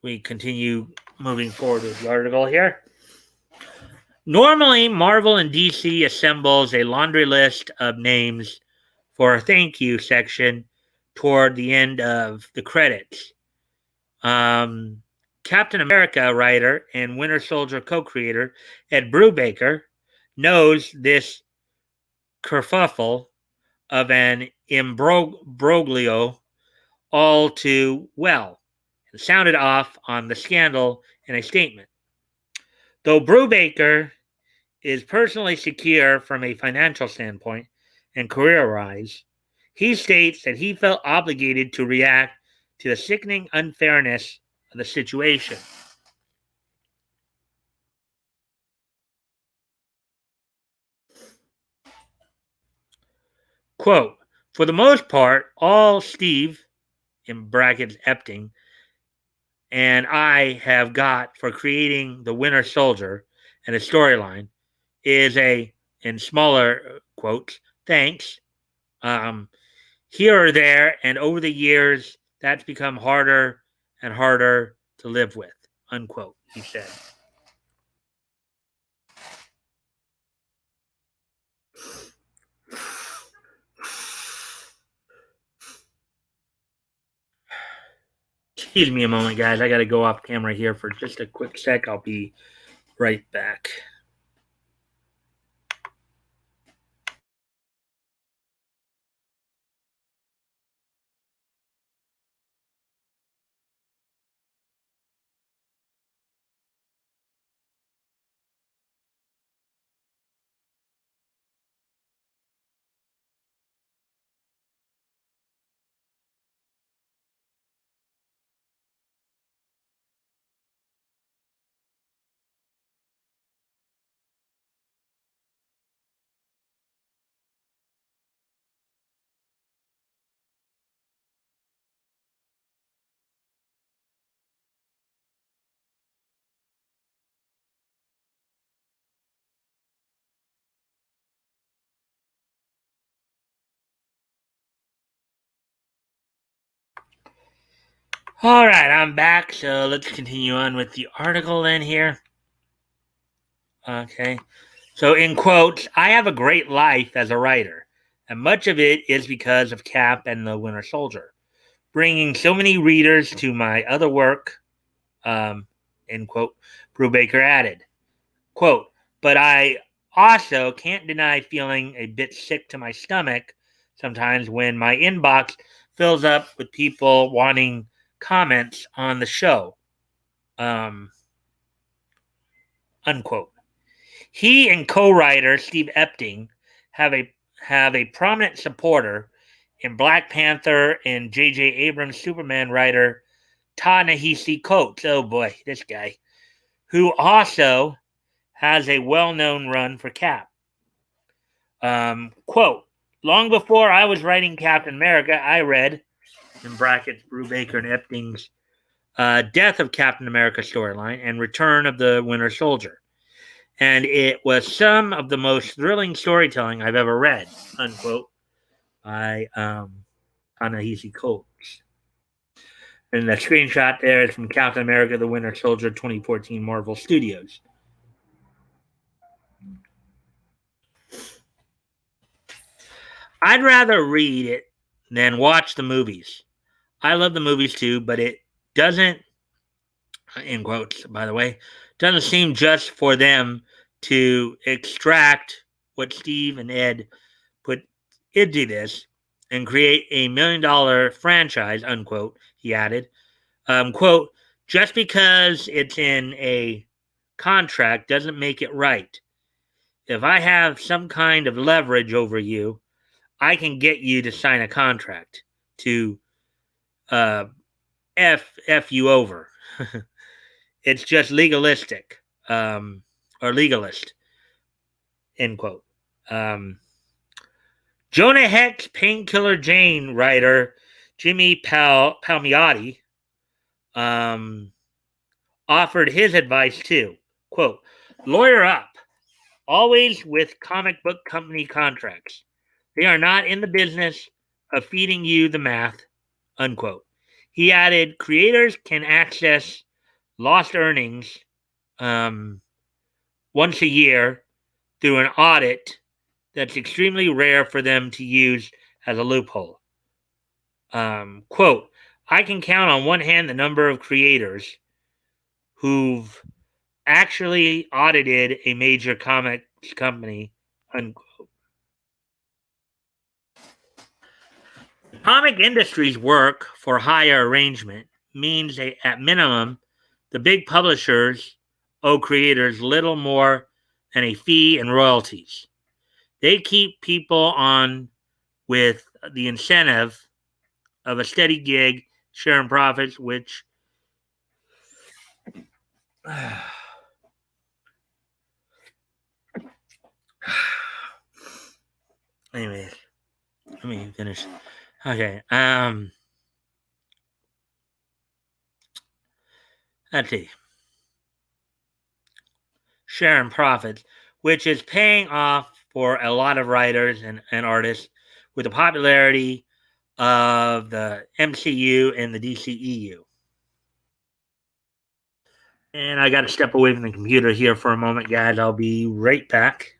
we continue moving forward with the article here. Normally, Marvel and DC assembles a laundry list of names for a thank you section toward the end of the credits. Captain America writer and Winter Soldier co-creator Ed Brubaker knows this kerfuffle of an imbroglio all too well and sounded off on the scandal in a statement. Though Brubaker is personally secure from a financial standpoint and career wise, he states that he felt obligated to react to the sickening unfairness of the situation. Quote, for the most part, all Steve, in brackets Epting, and I have got for creating the Winter Soldier and the storyline is a, in smaller quotes, thanks. Um, Here or there, and over the years, that's become harder and harder to live with, unquote, he said. Excuse me a moment, guys. I got to go off camera here for just a quick sec. I'll be right back. All right, I'm back. So let's continue on with the article then here. Okay. So, in quotes, I have a great life as a writer, and much of it is because of Cap and the Winter Soldier, bringing so many readers to my other work, end quote, Brubaker added. Quote, but I also can't deny feeling a bit sick to my stomach sometimes when my inbox fills up with people wanting comments on the show, um, unquote. He and co-writer Steve Epting have a have a prominent supporter in Black Panther and J.J. Abrams Superman writer Ta-Nehisi Coates. Oh boy, this guy, who also has a well-known run for Cap. Quote, long before I was writing Captain America, I read, in brackets, Brubaker and Epting's Death of Captain America storyline and Return of the Winter Soldier. And it was some of the most thrilling storytelling I've ever read, unquote, by Ta-Nehisi Coates. And the screenshot there is from Captain America the Winter Soldier 2014 Marvel Studios. I'd rather read it than watch the movies. I love the movies too, but it doesn't, in quotes, by the way, doesn't seem just for them to extract what Steve and Ed put into this and create a $1 million franchise, unquote, he added. Quote, just because it's in a contract doesn't make it right. If I have some kind of leverage over you, I can get you to sign a contract to uh, F you over. It's just legalistic, or legalist, end quote. Um, Jonah Hex Painkiller Jane writer Jimmy Palmiotti um, offered his advice too. Quote, lawyer up, always with comic book company contracts. They are not in the business of feeding you the math, unquote. He added, creators can access lost earnings um, once a year through an audit that's extremely rare for them to use as a loophole. Quote, I can count on one hand the number of creators who've actually audited a major comics company, unquote. Comic industry's work for hire arrangement means they, at minimum, The big publishers owe creators little more than a fee and royalties. They keep people on with the incentive of a steady gig, sharing profits, which anyways, let me finish. Okay. Let's see. Sharing profits, which is paying off for a lot of writers and artists with the popularity of the MCU and the DCEU. And I got to step away from the computer here for a moment, guys. I'll be right back.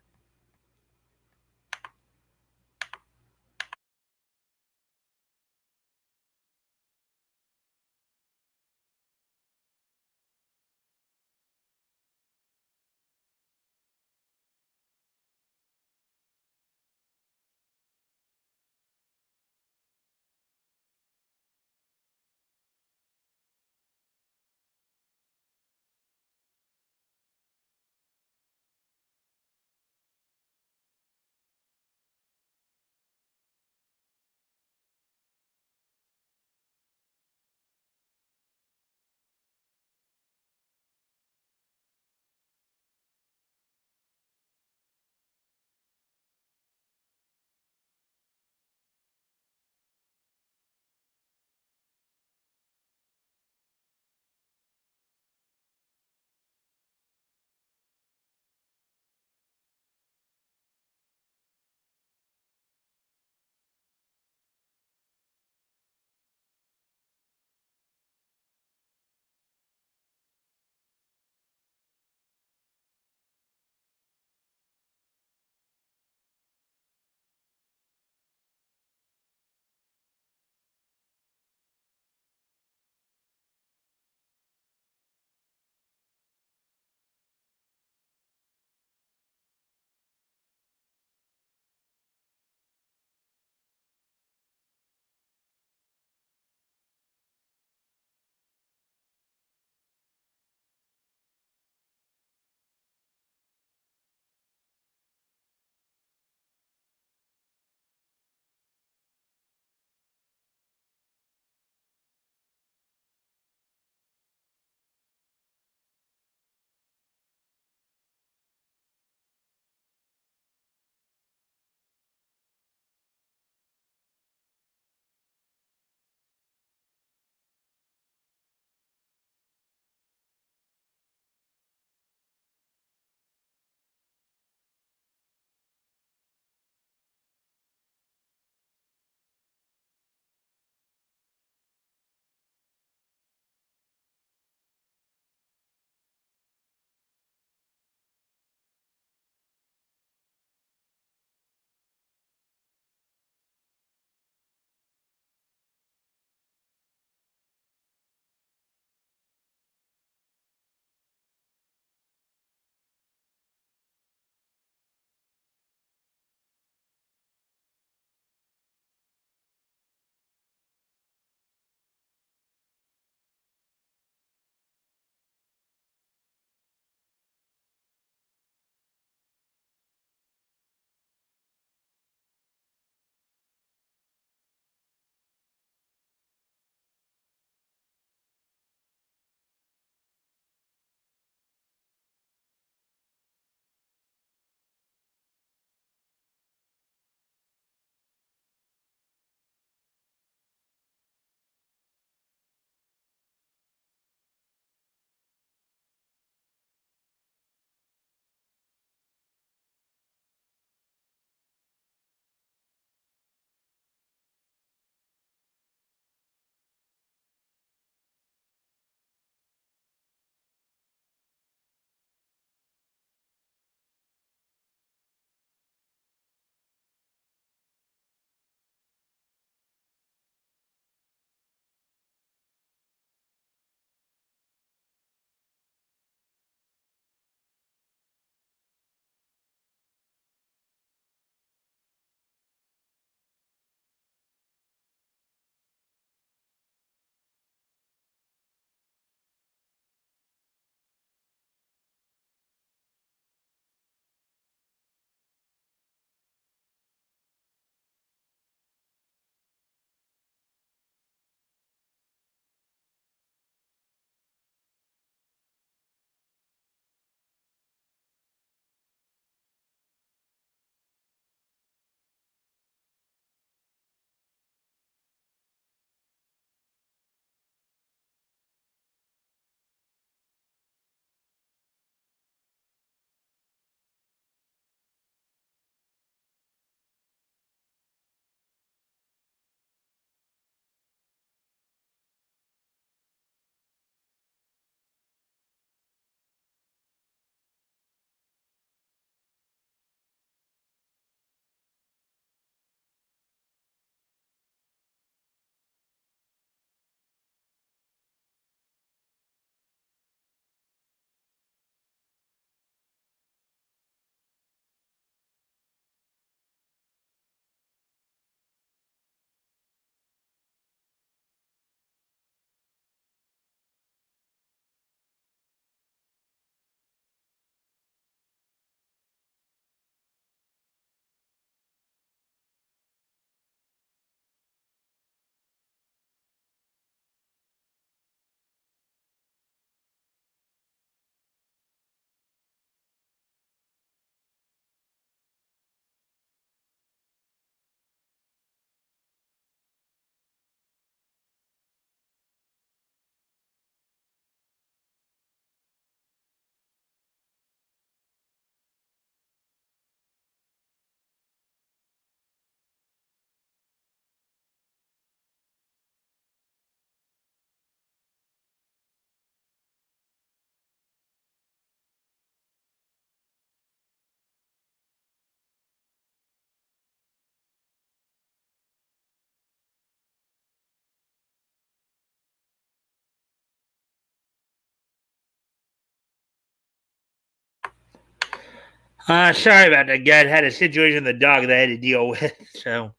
Sorry about that, guys. Had a situation with the dog that I had to deal with. So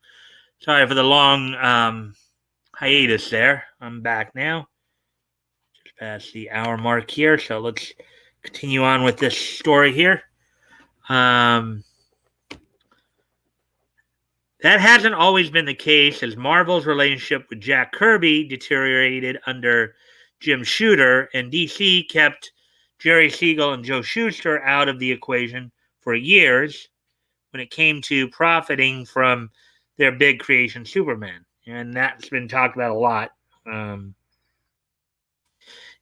sorry for the long hiatus there. I'm back now. Just past the hour mark here. So let's continue on with this story here. Um, that hasn't always been the case, as Marvel's relationship with Jack Kirby deteriorated under Jim Shooter, and DC kept Jerry Siegel and Joe Shuster out of the equation for years when it came to profiting from their big creation, Superman. And that's been talked about a lot. Um,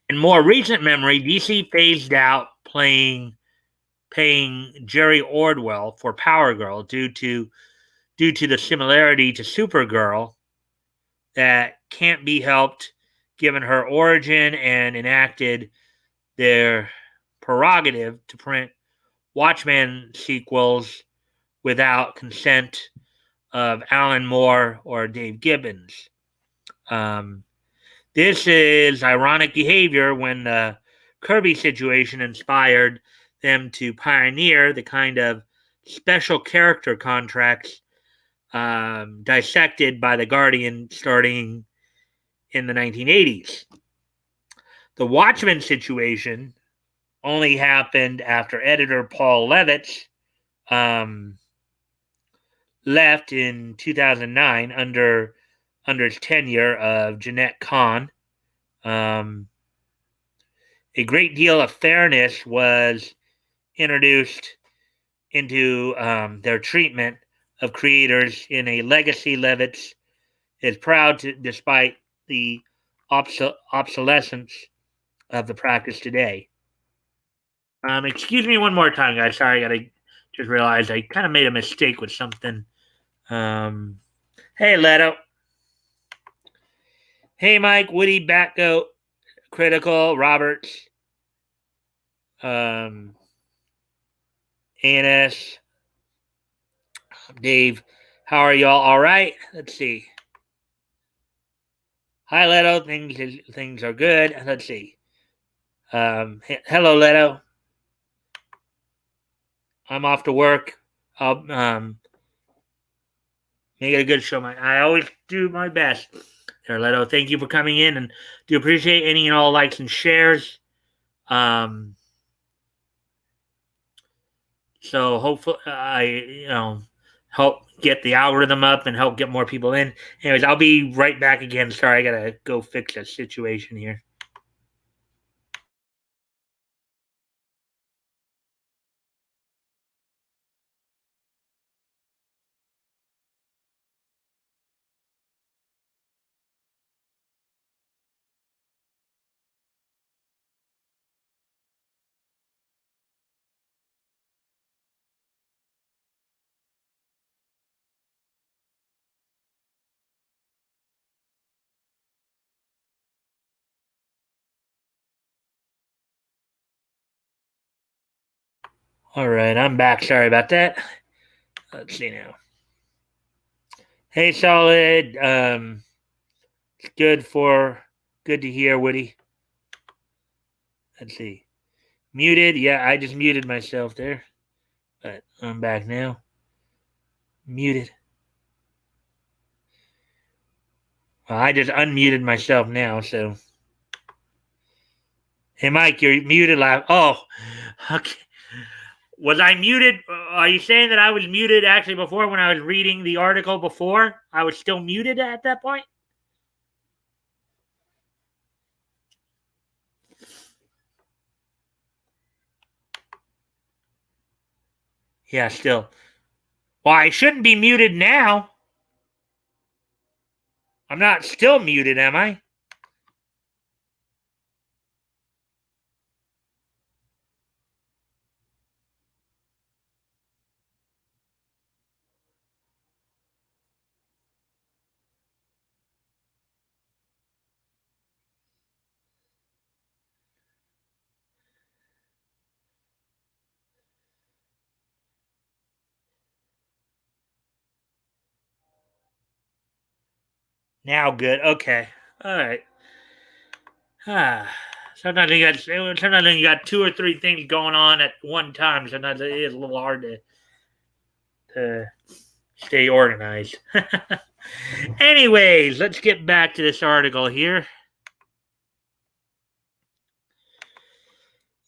in more recent memory, DC phased out paying Jerry Ordwell for Power Girl due to the similarity to Supergirl that can't be helped given her origin, and enacted their prerogative to print Watchmen sequels without consent of Alan Moore or Dave Gibbons. Um, this is ironic behavior when the Kirby situation inspired them to pioneer the kind of special character contracts dissected by The Guardian starting in the 1980s. The Watchmen situation only happened after editor Paul Levitz um, left in 2009 under tenure of Jeanette Kahn. Um, a great deal of fairness was introduced into their treatment of creators in a legacy Levitz is proud to, despite the obsolescence of the practice today. Excuse me one more time, guys. Sorry, I just realized I kind of made a mistake with something. Um, hey, Leto. Hey, Mike, Woody, Batgoat, Critical, Roberts, um, ANS, Dave. How are y'all? All right. Let's see. Hi, Leto. Things are good. Let's see. Hello, Leto. I'm off to work. I'll make it a good show. I always do my best. There, Leto. Thank you for coming in, and do appreciate any and all likes and shares. Um, so hopefully, I help get the algorithm up and help get more people in. Anyways, I'll be right back again. Sorry, I gotta go fix a situation here. All right, I'm back. Sorry about that. Let's see now. Hey, Solid. It's good to hear, Woody. Let's see. Muted. Yeah, I just muted myself there, but I'm back now. Muted. Well, I just unmuted myself now, so. Hey, Mike, you're muted live. Oh, okay. Was I muted? Are you saying that I was muted actually before when I was reading the article before? I was still muted at that point? Yeah, still. Well, I shouldn't be muted now. I'm not still muted, am I? Now good. Okay. All right. Ah. sometimes you got two or three things going on at one time. Sometimes it is a little hard to stay organized. Anyways, let's get back to this article here.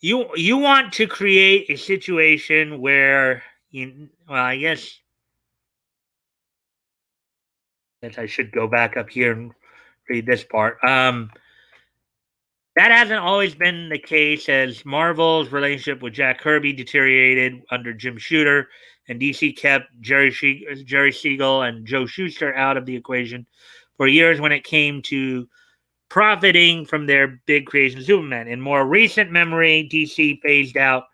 You want to create a situation where I guess I should go back up here and read this part. That hasn't always been the case, as Marvel's relationship with Jack Kirby deteriorated under Jim Shooter, and DC kept Jerry Siegel and Joe Shuster out of the equation for years when it came to profiting from their big creation Superman. In more recent memory, DC phased out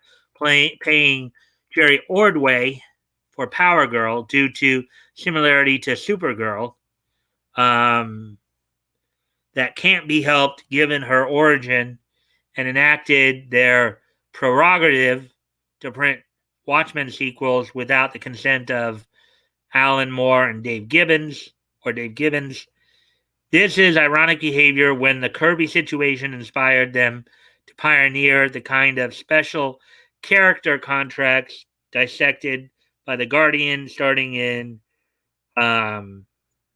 paying Jerry Ordway for Power Girl due to similarity to Supergirl. That can't be helped given her origin, and enacted their prerogative to print Watchmen sequels without the consent of Alan Moore and Dave Gibbons. This is ironic behavior when the Kirby situation inspired them to pioneer the kind of special character contracts dissected by The Guardian starting in the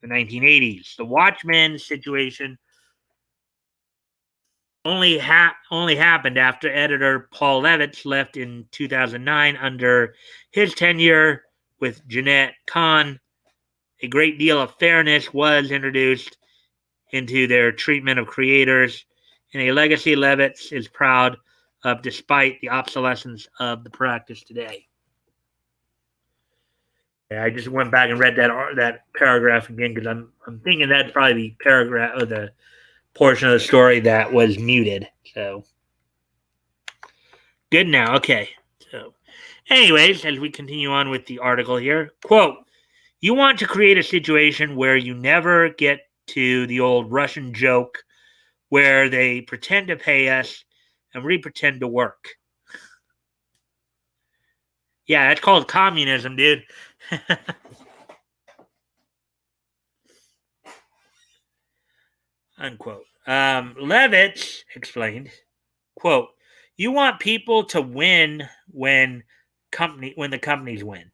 1980s. The Watchmen situation only happened after editor Paul Levitz left in 2009. Under his tenure with Jeanette Kahn, a great deal of fairness was introduced into their treatment of creators, and a legacy Levitz is proud of despite the obsolescence of the practice today. Yeah, I just went back and read that paragraph again because I'm thinking that's probably the paragraph or the portion of the story that was muted. So good now. Okay. So anyways, as we continue on with the article here, quote, you want to create a situation where you never get to the old Russian joke where they pretend to pay us and we pretend to work. Yeah, that's called communism, dude. Unquote. Levitz explained, quote, you want people to win when the companies win.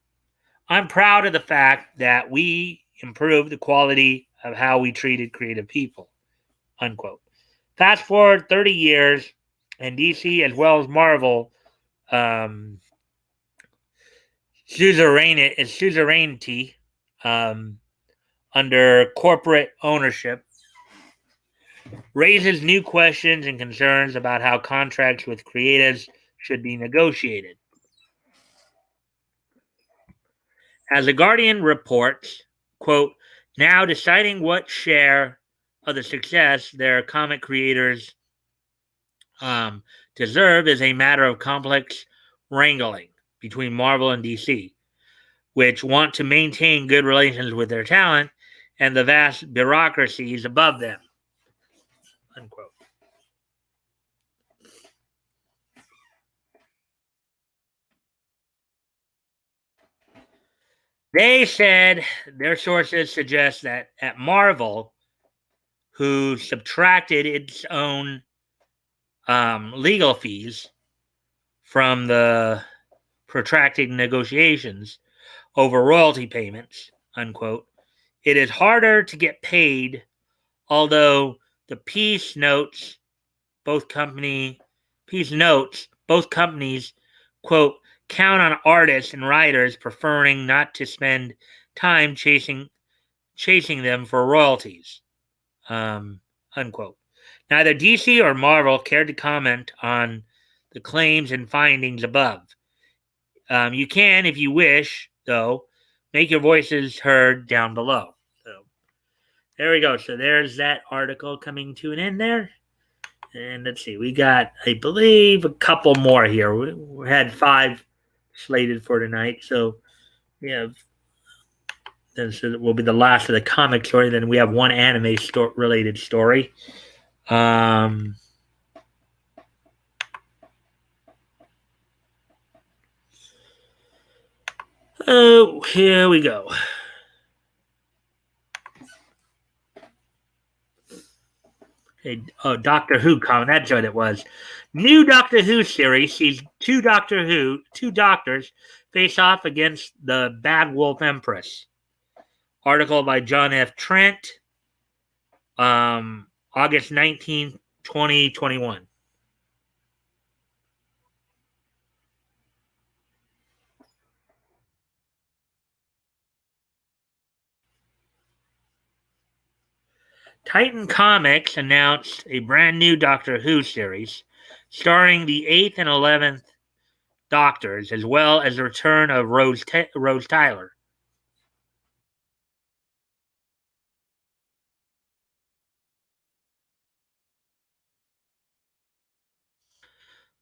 I'm proud of the fact that we improved the quality of how we treated creative people. Unquote. Fast forward 30 years, and DC as well as Marvel, suzerainty under corporate ownership raises new questions and concerns about how contracts with creatives should be negotiated. As The Guardian reports, quote, now deciding what share of the success their comic creators deserve is a matter of complex wrangling between Marvel and DC, which want to maintain good relations with their talent and the vast bureaucracies above them. Unquote. They said their sources suggest that at Marvel, who subtracted its own legal fees from the protracted negotiations over royalty payments, unquote, it is harder to get paid, although the piece notes both companies, quote, count on artists and writers preferring not to spend time chasing them for royalties, unquote. Neither DC or Marvel cared to comment on the claims and findings above. You can, if you wish, though, make your voices heard down below. So there we go. So there's that article coming to an end there. And let's see, we got, I believe, a couple more here. We had 5 slated for tonight. So we have, this will be the last of the comic story. Then we have one anime related story. Oh, here we go. Doctor Who comic. That's what it was. New Doctor Who series sees two doctors face off against the Bad Wolf Empress. Article by John F. Trent, August 19th, 2021. Titan Comics announced a brand new Doctor Who series starring the 8th and 11th Doctors, as well as the return of Rose Tyler.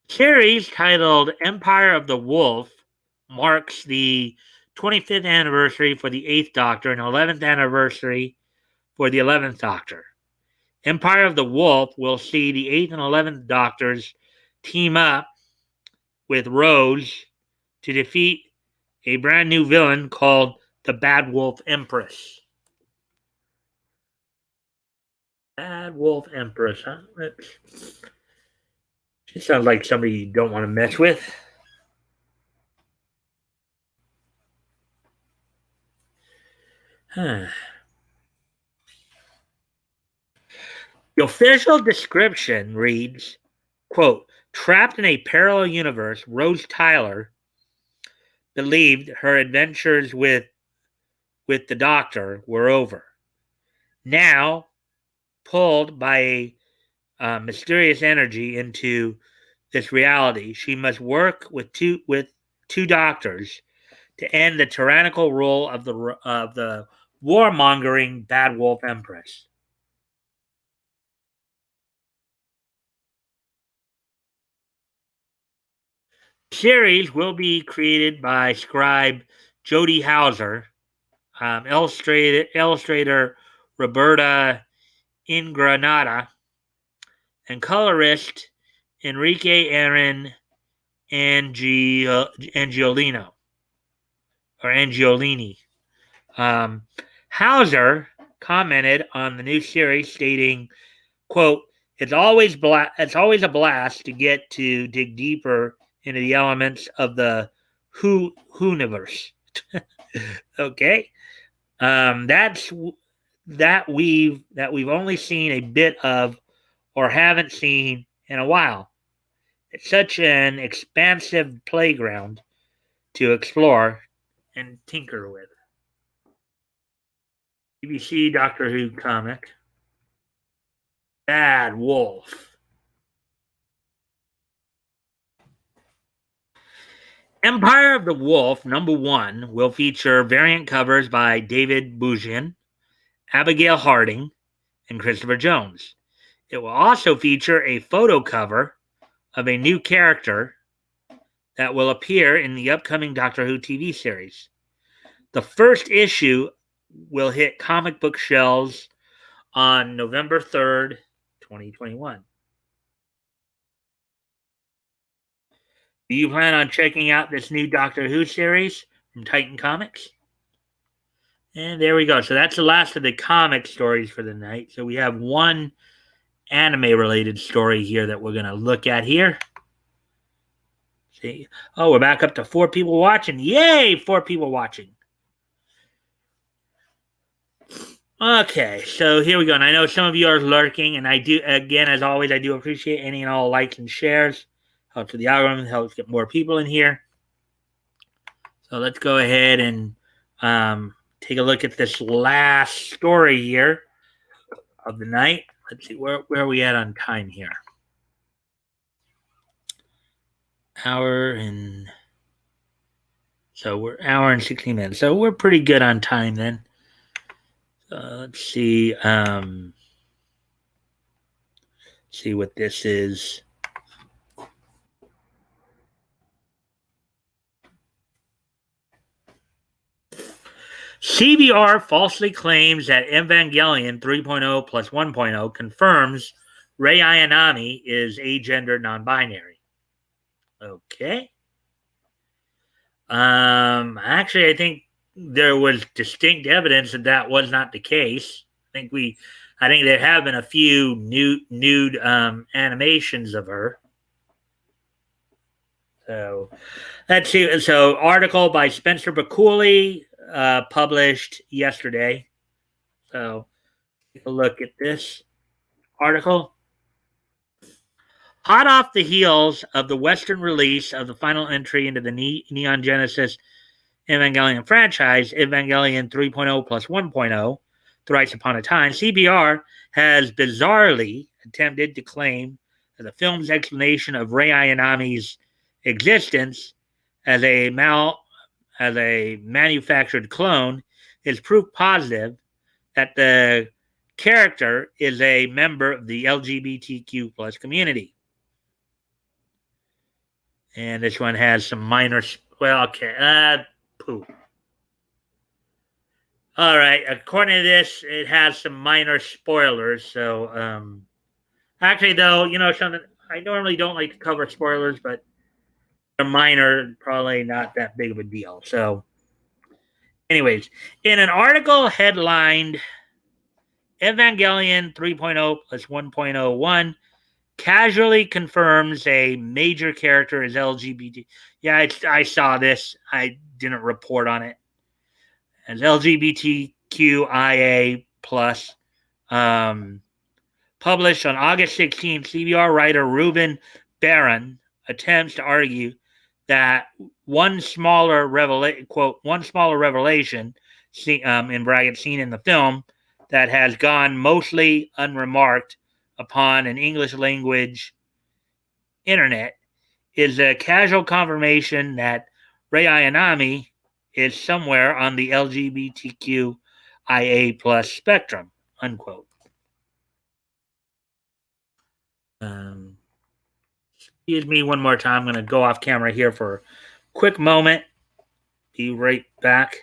Series titled Empire of the Wolf marks the 25th anniversary for the 8th Doctor and 11th anniversary for the 11th Doctor. Empire of the Wolf will see the 8th and 11th Doctors team up with Rose to defeat a brand new villain called the Bad Wolf Empress. Bad Wolf Empress, huh? She sounds like somebody you don't want to mess with. Huh. The official description reads, quote, trapped in a parallel universe, Rose Tyler believed her adventures with the Doctor were over. Now, pulled by a mysterious energy into this reality, she must work with two doctors to end the tyrannical rule of the warmongering Bad Wolf Empress. Series will be created by scribe Jody Hauser, illustrator Roberta Ingranata, and colorist Enrique Aaron Angiolino or Angiolini. Um, Hauser commented on the new series, stating, "quote It's always a blast to get to dig deeper into the elements of the universe." Okay, that's that we've only seen a bit of or haven't seen in a while. It's such an expansive playground to explore and tinker with. BBC Doctor Who comic. Bad Wolf. Empire of the Wolf #1 will feature variant covers by David Bujan, Abigail Harding, and Christopher Jones. It will also feature a photo cover of a new character that will appear in the upcoming Doctor Who TV series. The first issue will hit comic book shelves on November 3rd, 2021. Do you plan on checking out this new Doctor Who series from Titan Comics? And there we go. So that's the last of the comic stories for the night. So we have one anime related story here that we're going to look at here. See? Oh, we're back up to 4 people watching. Yay, 4 people watching. Okay, so here we go. And I know some of you are lurking, and I do, again, as always, I do appreciate any and all likes and shares. Helps with the algorithm, helps get more people in here. So let's go ahead and take a look at this last story here of the night. Let's see, where are we at on time here? Hour and 16 minutes. So we're pretty good on time then. Let's see. See what this is. CBR falsely claims that Evangelion 3.0 plus 1.0 confirms Rei Ayanami is agender non-binary. Okay. Actually, I think there was distinct evidence that was not the case. I think we I think there have been a few nude animations of her. So let's see. So article by Spencer Bacouli, published yesterday. So take a look at this article. Hot off the heels of the Western release of the final entry into the Neon Genesis Evangelion franchise, Evangelion 3.0 plus 1.0, Thrice Upon a Time, CBR has bizarrely attempted to claim that the film's explanation of Rei Ayanami's existence as a manufactured clone is proof positive that the character is a member of the LGBTQ plus community. And this one has some minor. Well, okay. Pooh. All right. According to this, it has some minor spoilers. So, actually, though, something I normally don't like to cover spoilers, but they're minor, probably not that big of a deal. So, anyways, in an article headlined Evangelion 3.0 plus 1.01 casually confirms a major character is LGBT. Yeah, I saw this. I didn't report on it. As LGBTQIA plus, published on August 16th, CBR writer Ruben Barron attempts to argue that one smaller revelation, in brackets, seen in the film that has gone mostly unremarked upon an English language internet is a casual confirmation that Rei Ayanami is somewhere on the LGBTQIA plus spectrum, unquote. Excuse me one more time. I'm going to go off camera here for a quick moment. Be right back.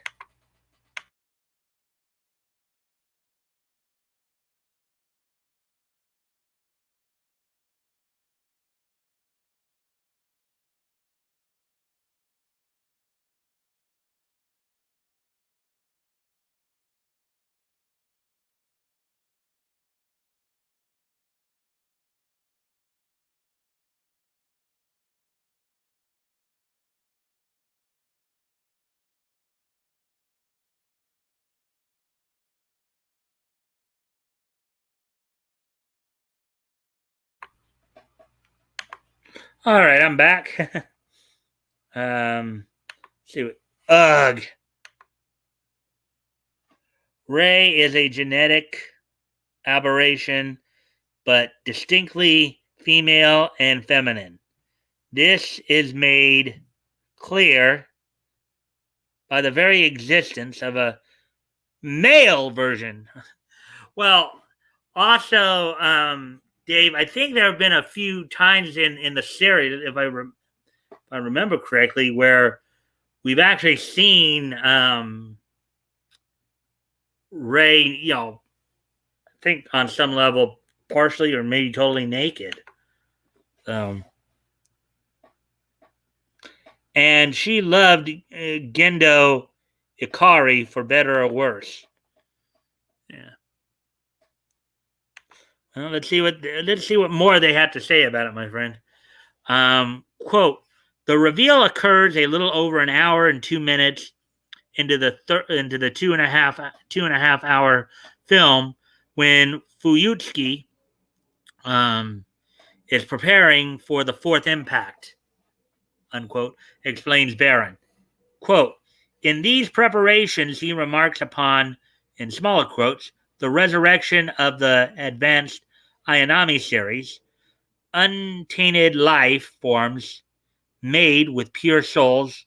All right, I'm back. See what? Ugh. Rei is a genetic aberration, but distinctly female and feminine. This is made clear by the very existence of a male version. Well, also, Dave, I think there have been a few times in the series, if I remember correctly, where we've actually seen Rei, I think on some level, partially or maybe totally naked. And she loved Gendo Ikari for better or worse. Yeah. Well, let's see what more they have to say about it, my friend. Quote: the reveal occurs a little over an hour and 2 minutes into the two and a half hour film when Fuyutsuki is preparing for the fourth impact. Unquote, explains Barron. Quote: in these preparations, he remarks upon, in smaller quotes, the resurrection of the advanced Ayanami series, untainted life forms made with pure souls,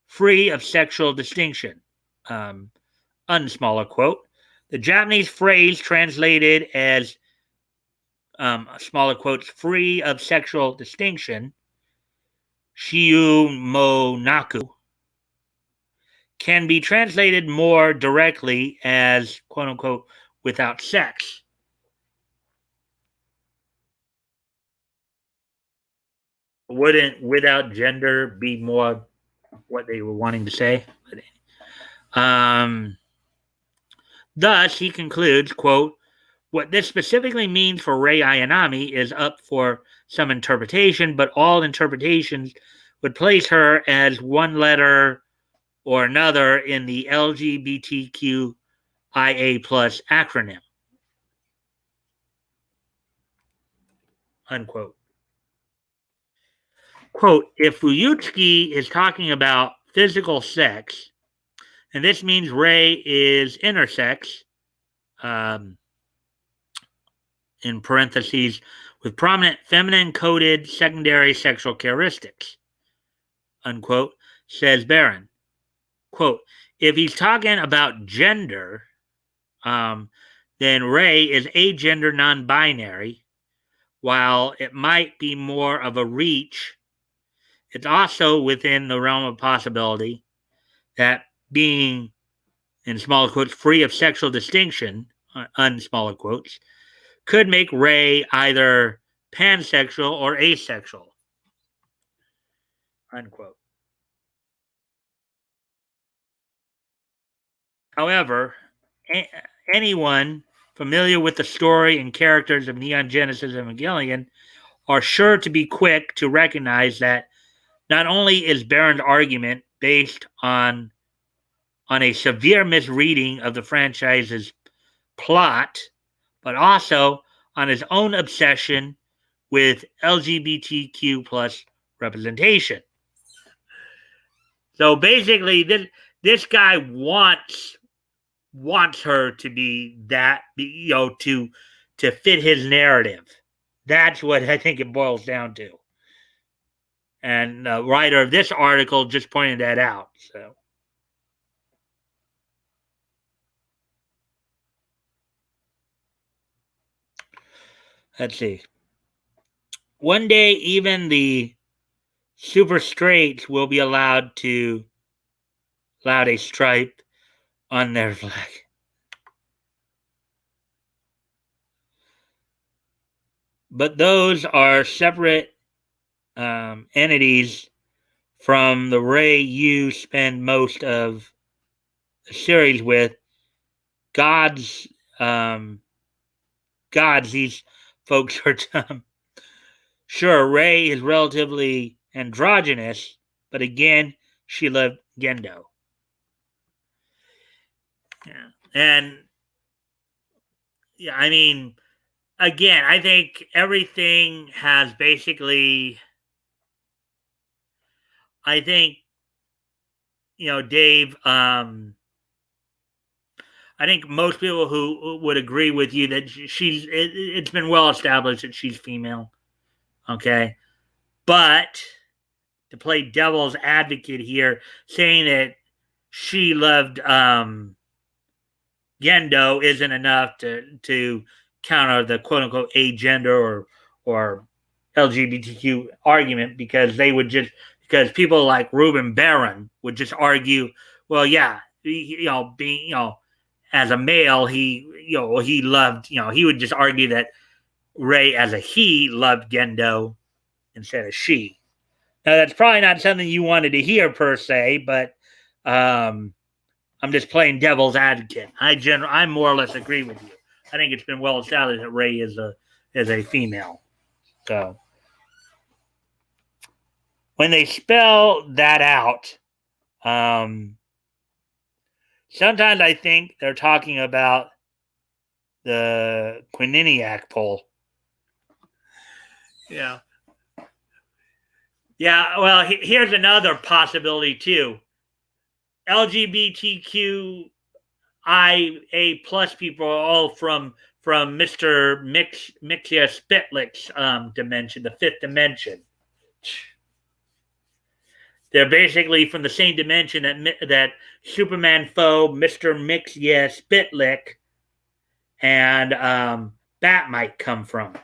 free of sexual distinction. Unsmaller quote. The Japanese phrase translated as, smaller quotes, free of sexual distinction, shiu mo naku, can be translated more directly as, quote unquote, without sex. Wouldn't without gender be more what they were wanting to say? Thus, he concludes, quote, What this specifically means for Rei Ayanami is up for some interpretation, but all interpretations would place her as one letter or another in the LGBTQIA plus acronym. Unquote. Quote, if Fuyutsuki is talking about physical sex, and this means Rei is intersex, um, in parentheses, with prominent feminine coded secondary sexual characteristics, unquote, says Barron. Quote, if he's talking about gender, then Rei is agender non binary. While it might be more of a reach, it's also within the realm of possibility that being, in smaller quotes, free of sexual distinction, unsmaller quotes, could make Rei either pansexual or asexual, unquote. However, anyone familiar with the story and characters of Neon Genesis Evangelion are sure to be quick to recognize that not only is Barron's argument based on a severe misreading of the franchise's plot, but also on his own obsession with LGBTQ plus representation. So basically, this guy wants her to be that, to fit his narrative. That's what I think it boils down to. And the writer of this article just pointed that out. So, let's see. One day, even the super straights will be allowed a stripe on their flag. But those are separate entities from the Rei you spend most of the series with. Gods, these folks are dumb. Sure, Rei is relatively androgynous, but again, she loved Gendo. Yeah. And yeah, I mean, again, I think everything has basically, I think, Dave, I think most people who would agree with you that it's been well established that she's female. Okay. But to play devil's advocate here, saying that she loved Gendo isn't enough to counter the quote unquote agender or LGBTQ argument, because because people like Ruben Barron would just argue, well, yeah, being as a male, he loved, he would just argue that Rei as a he loved Gendo instead of she. Now that's probably not something you wanted to hear per se, but I'm just playing devil's advocate. I more or less agree with you. I think it's been well established that Rei is a female. So when they spell that out, sometimes I think they're talking about the Quinnipiac poll. Yeah. Yeah, well, here's another possibility too. LGBTQIA plus people are all from Mr. Mixia Spitlick's dimension, the fifth dimension. They're basically from the same dimension that Superman foe Mr. Mixia Spitlick and Bat might come from.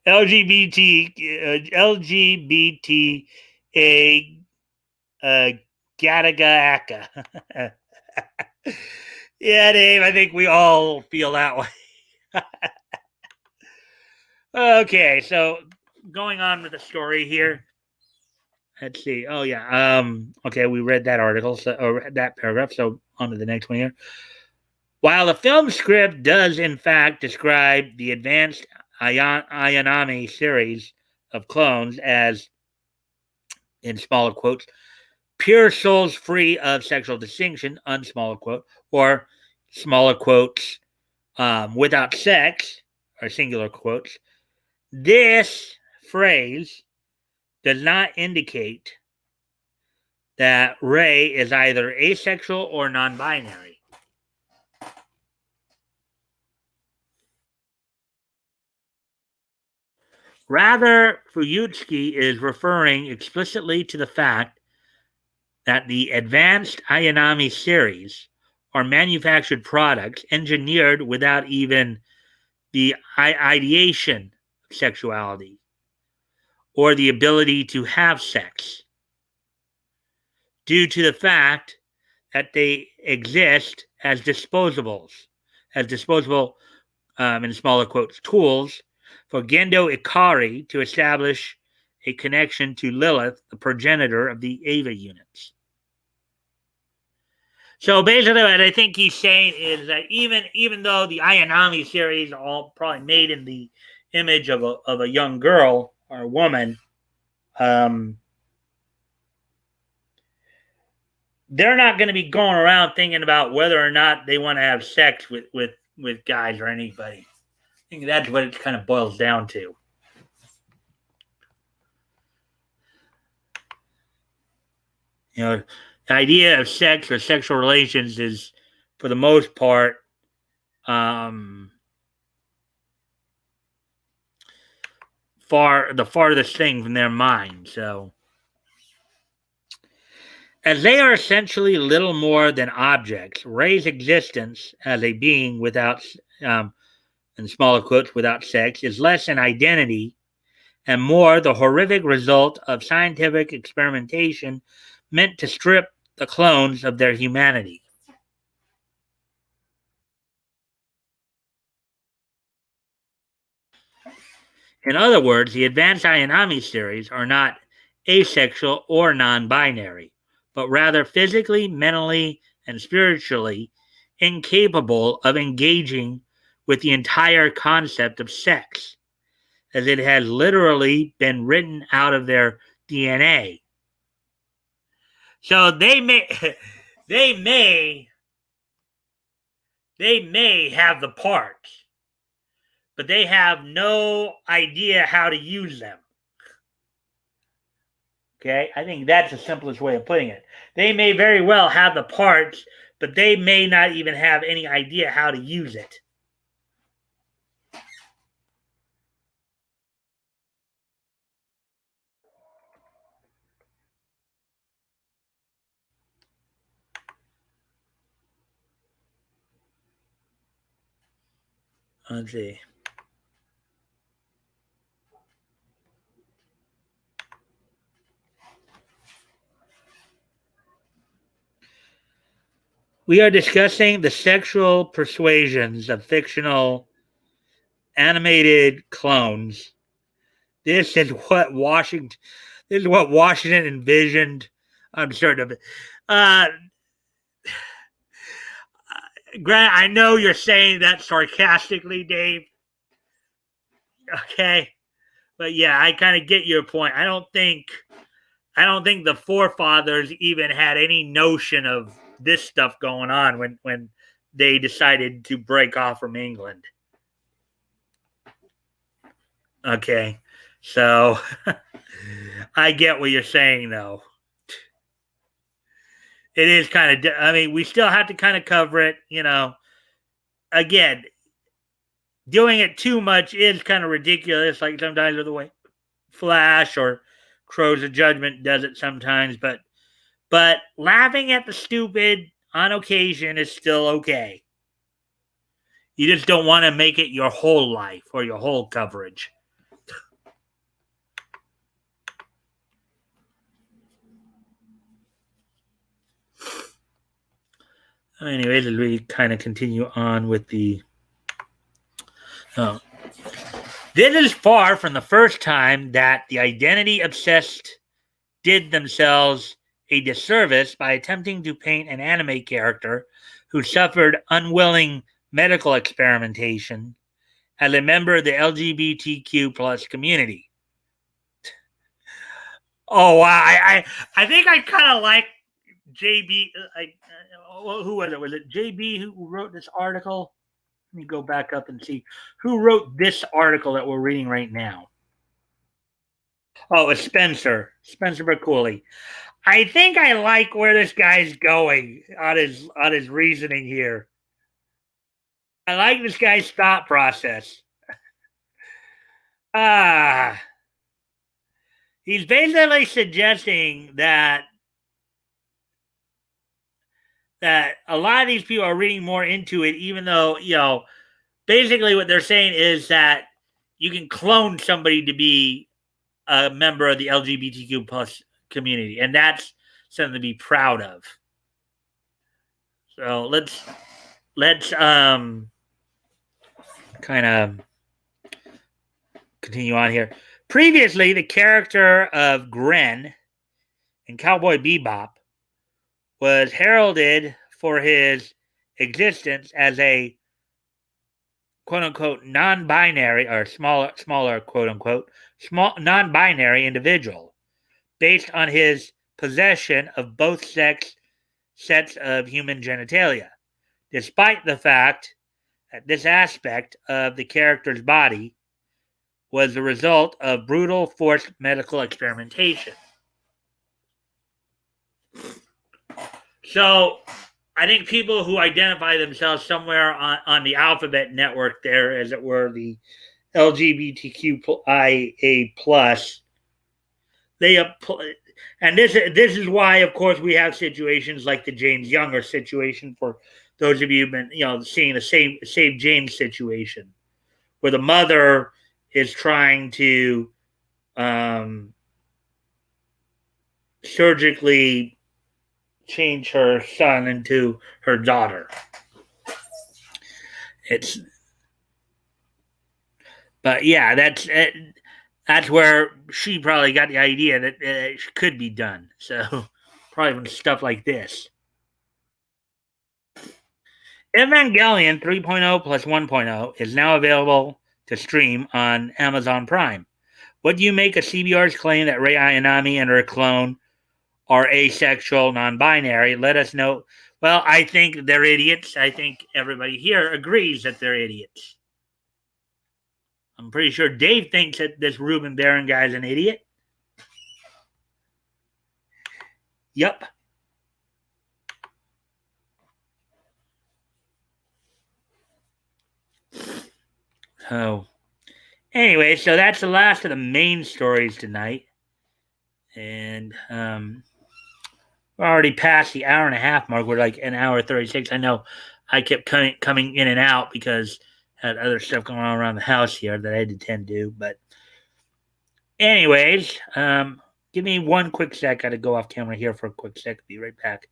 LGBT Gattaga. Yeah, Dave, I think we all feel that way. Okay, so going on with the story here. Let's see. Oh yeah. Okay, we read that article, or that paragraph. So on to the next one here. While the film script does in fact describe the advanced Ayanami series of clones as, in smaller quotes, pure souls free of sexual distinction, unsmaller quote, or smaller quotes, without sex, or singular quotes, this phrase does not indicate that Ray is either asexual or non binary. Rather, Fuyutsuki is referring explicitly to the fact that the advanced Ayanami series are manufactured products engineered without even the ideation of sexuality or the ability to have sex, due to the fact that they exist as disposable, in smaller quotes, tools for Gendo Ikari to establish a connection to Lilith, the progenitor of the Eva units. So basically, what I think he's saying is that even though the Ayanami series are all probably made in the image of a young girl or a woman, um, they're not going to be going around thinking about whether or not they want to have sex with guys or anybody. I think that's what it kind of boils down to. You know, the idea of sex or sexual relations is, for the most part, um, the farthest thing from their mind. So, as they are essentially little more than objects, Ray's existence as a being without, in smaller quotes, without sex, is less an identity and more the horrific result of scientific experimentation meant to strip the clones of their humanity. In other words, the advanced Ayanami series are not asexual or non binary, but rather physically, mentally, and spiritually incapable of engaging with the entire concept of sex, as it has literally been written out of their DNA. So they may they may have the parts, but they have no idea how to use them. Okay, I think that's the simplest way of putting it. They may very well have the parts, but they may not even have any idea how to use it. Let's see. We are discussing the sexual persuasions of fictional animated clones. This is what Washington. This is what Washington envisioned. I'm certain of it. Grant, I know you're saying that sarcastically, Dave. Okay, but yeah, I kind of get your point. I don't think the forefathers even had any notion of this stuff going on when they decided to break off from England. Okay, so I get what you're saying, though. It is kind of. I mean, we still have to kind of cover it. Again, doing it too much is kind of ridiculous. Like sometimes with the way Flash or Crows of Judgment does it sometimes, but laughing at the stupid on occasion is still okay. You just don't want to make it your whole life or your whole coverage. Anyways, as we kind of continue on with the. Oh, This is far from the first time that the identity obsessed did themselves a disservice by attempting to paint an anime character who suffered unwilling medical experimentation as a member of the LGBTQ plus community. Oh wow! I think I kind of like JB. Who was it? Was it JB who wrote this article? Let me go back up and see who wrote this article that we're reading right now. Oh, it's Spencer McCooley. I think I like where this guy's going on his reasoning here. I like this guy's thought process. Ah, he's basically suggesting that a lot of these people are reading more into it, even though basically what they're saying is that you can clone somebody to be a member of the LGBTQ plus community, and that's something to be proud of. So let's kind of continue on here. Previously, the character of Gren in Cowboy Bebop was heralded for his existence as a quote unquote non-binary or smaller quote unquote small non-binary individual based on his possession of both sets of human genitalia, despite the fact that this aspect of the character's body was the result of brutal forced medical experimentation. So I think people who identify themselves somewhere on the alphabet network there, as it were, the LGBTQIA plus, they and this is why, of course, we have situations like the James Younger situation. For those of you who've been seeing the same James situation, where the mother is trying to surgically change her son into her daughter. But yeah, that's where she probably got the idea that it could be done. So probably from stuff like this. Evangelion 3.0 plus 1.0 is now available to stream on Amazon Prime. What do you make of CBR's claim that Rei Ayanami and her clone are asexual, non-binary? Let us know. Well, I think they're idiots. I think everybody here agrees that they're idiots. I'm pretty sure Dave thinks that this Ruben Barron guy's an idiot. Yep. So, anyway, so that's the last of the main stories tonight. And we're already past the hour and a half mark. We're like an hour 36. I know I kept coming in and out because I had other stuff going on around the house here that I had to tend to. But anyways, give me one quick sec. Got to go off camera here for a quick sec. Be right back.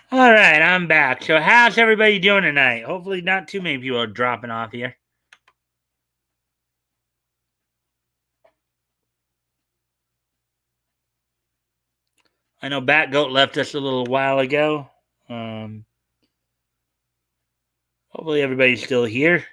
All right, I'm back. So, how's everybody doing tonight? Hopefully, not too many people are dropping off here. I know Batgoat left us a little while ago. Hopefully, everybody's still here.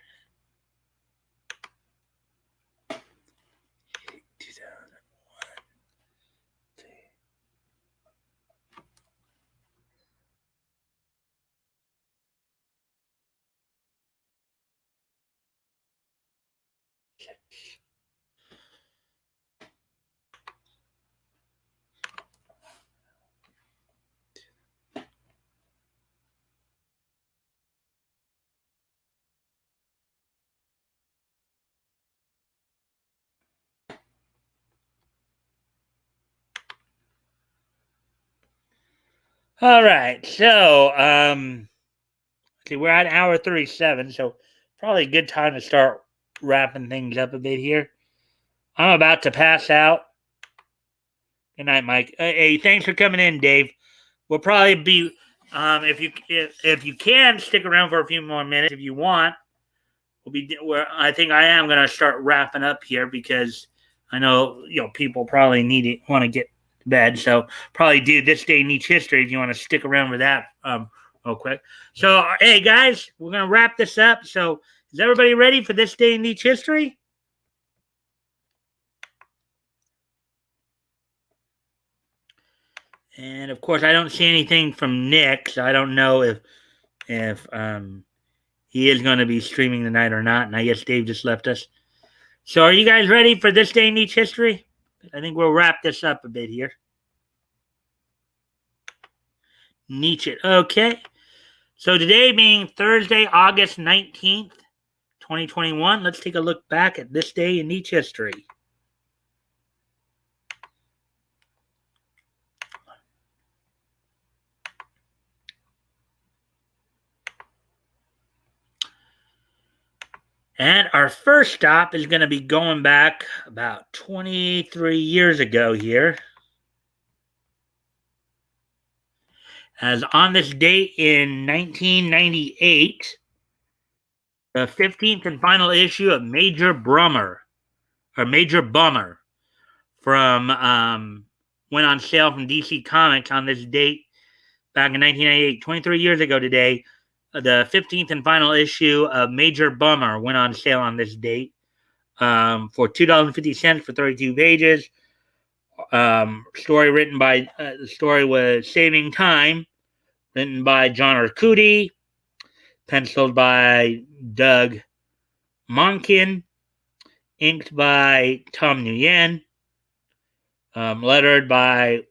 All right. So, see, we're at hour 37, so probably a good time to start wrapping things up a bit here. I'm about to pass out. Good night, Mike. Hey, thanks for coming in, Dave. We'll probably be, if you can stick around for a few more minutes, if you want, we'll be. Where I think I am going to start wrapping up here because I know people probably want to get to bed, so probably do this day in each history if you want to stick around with that real quick. So hey guys, we're going to wrap this up. So is everybody ready for this day in each history? And of course, I don't see anything from Nick, so I don't know if he is going to be streaming tonight or not. And I guess Dave just left us. So are you guys ready for this day in each history? I think we'll wrap this up a bit here. Nietzsche. Okay. So today being Thursday, August 19th, 2021, let's take a look back at this day in each history. And our first stop is going to be going back about 23 years ago here. As on this date in 1998, the 15th and final issue of Major Bummer from went on sale from DC Comics on this date back in 1998, 23 years ago today. The 15th and final issue of Major Bummer went on sale on this date for $2.50 for 32 pages. The story was Saving Time, written by John Arcudi, penciled by Doug Monkin, inked by Tom Nguyen, lettered by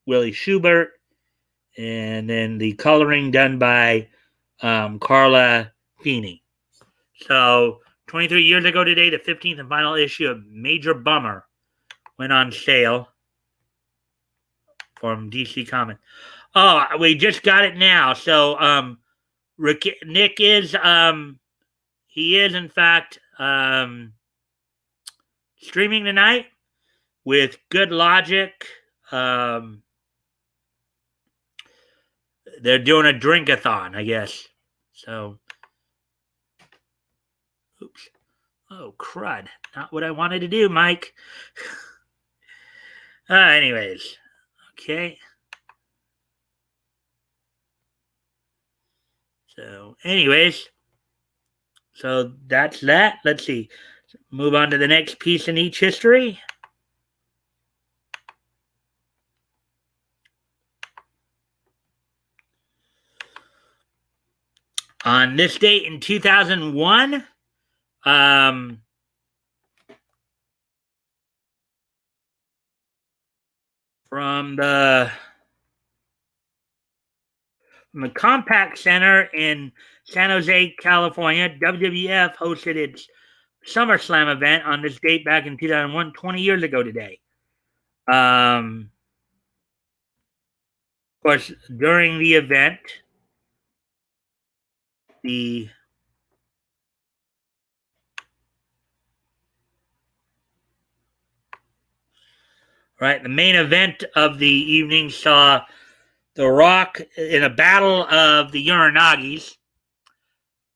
Willie Schubert, and then the coloring done by Carla Feeney. So 23 years ago today, the 15th and final issue of Major Bummer went on sale from DC Comics. Oh, we just got it now. So Nick is he is in fact streaming tonight with Good Logic. They're doing a drink-a-thon, I guess. So, oops. Oh, crud. Not what I wanted to do, Mike. Anyways. Okay. So, anyways. So, that's that. Let's see. Move on to the next piece in each history. On this date in 2001, from the Compact Center in San Jose, California, WWF hosted its SummerSlam event on this date back in 2001, 20 years ago today. Of course, during the event, the main event of the evening saw The Rock in a battle of the Uranagis.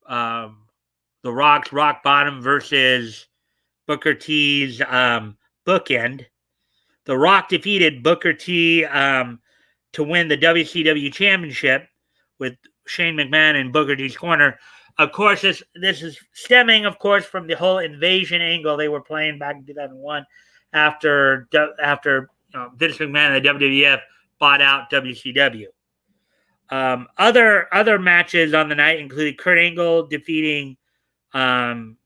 The Rock's Rock Bottom versus Booker T's Bookend. The Rock defeated Booker T to win the WCW Championship with Shane McMahon in Booker T's corner. Of course, this is stemming, of course, from the whole invasion angle they were playing back in 2001 after Vince McMahon and the WWF bought out WCW. Other matches on the night included Kurt Angle defeating WWF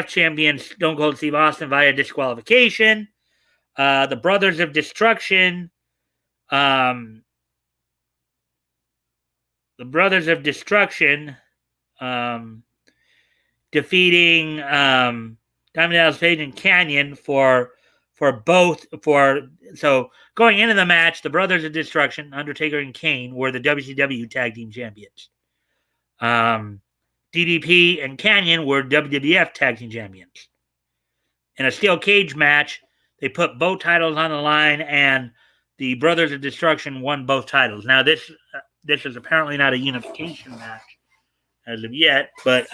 champion Stone Cold Steve Austin via disqualification. The Brothers of Destruction. Defeating Diamond Dallas Page and Canyon for So going into the match, the Brothers of Destruction, Undertaker and Kane, were the WCW Tag Team Champions. DDP and Kanyon were WWF Tag Team Champions. In a steel cage match, they put both titles on the line, and the Brothers of Destruction won both titles. Now, this is apparently not a unification match as of yet, but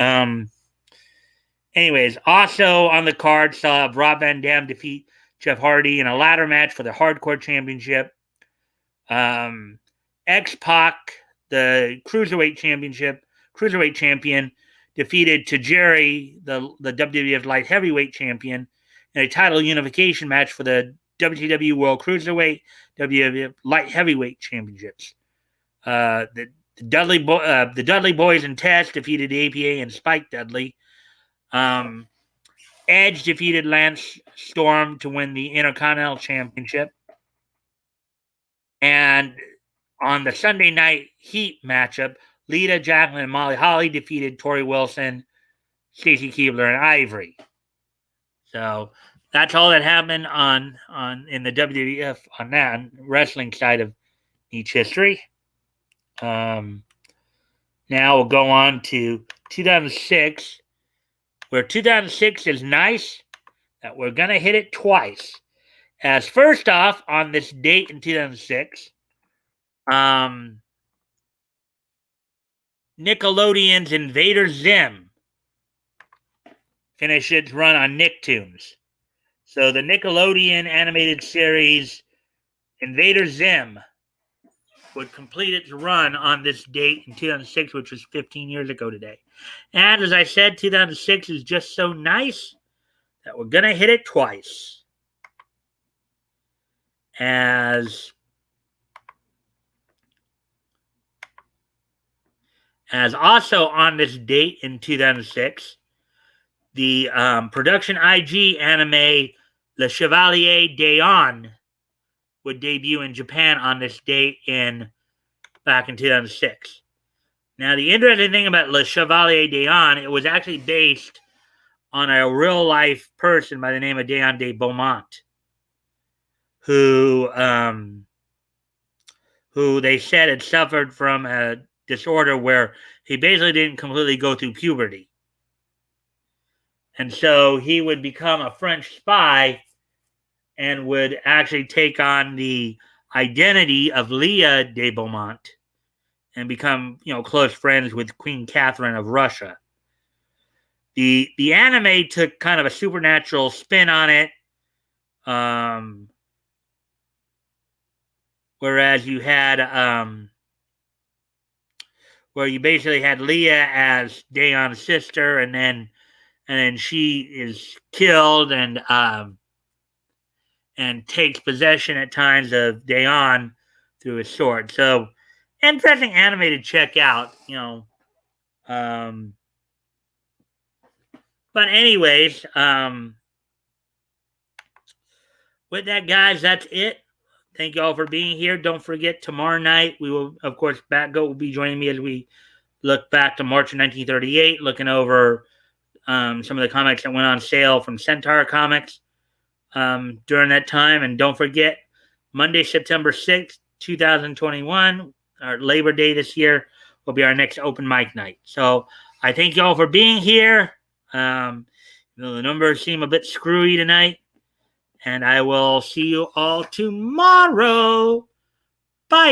anyways, also on the card saw Rob Van Dam defeat Jeff Hardy in a ladder match for the Hardcore Championship. X-Pac, the Cruiserweight Champion, defeated Tajiri, the WWF Light Heavyweight Champion, in a title unification match for the WCW World Cruiserweight, WWF Light Heavyweight Championships. The Dudley Boys and Test defeated the APA and Spike Dudley. Edge defeated Lance Storm to win the Intercontinental Championship. And on the Sunday Night Heat matchup, Lita, Jacqueline, and Molly Holly defeated Tori Wilson, Stacy Keibler, and Ivory. So that's all that happened in the WWF on that wrestling side of each history. Now we'll go on to 2006, where 2006 is nice that we're going to hit it twice. As first off, on this date in 2006, Nickelodeon's Invader Zim finished its run on Nicktoons. So the Nickelodeon animated series Invader Zim would complete its run on this date in 2006, which was 15 years ago today. And as I said, 2006 is just so nice that we're going to hit it twice. As also on this date in 2006, the production IG anime Le Chevalier d'Eon would debut in Japan on this date back in 2006. Now, the interesting thing about Le Chevalier d'Eon, it was actually based on a real-life person by the name of Deon de Beaumont, who they said had suffered from a disorder where he basically didn't completely go through puberty. And so he would become a French spy and would actually take on the identity of Leah de Beaumont and become, close friends with Queen Catherine of Russia. The anime took kind of a supernatural spin on it. Whereas you had where you basically had Leah as Deon's sister, and then she is killed and takes possession at times of Deon through his sword. So interesting anime to check out, But anyways, with that, guys, that's it. Thank you all for being here. Don't forget, tomorrow night, we will, of course, Batgoat will be joining me as we look back to March of 1938, looking over some of the comics that went on sale from Centaur Comics during that time. And don't forget, Monday, September 6th, 2021, our Labor Day this year, will be our next open mic night. So I thank you all for being here. The numbers seem a bit screwy tonight. And I will see you all tomorrow. Bye.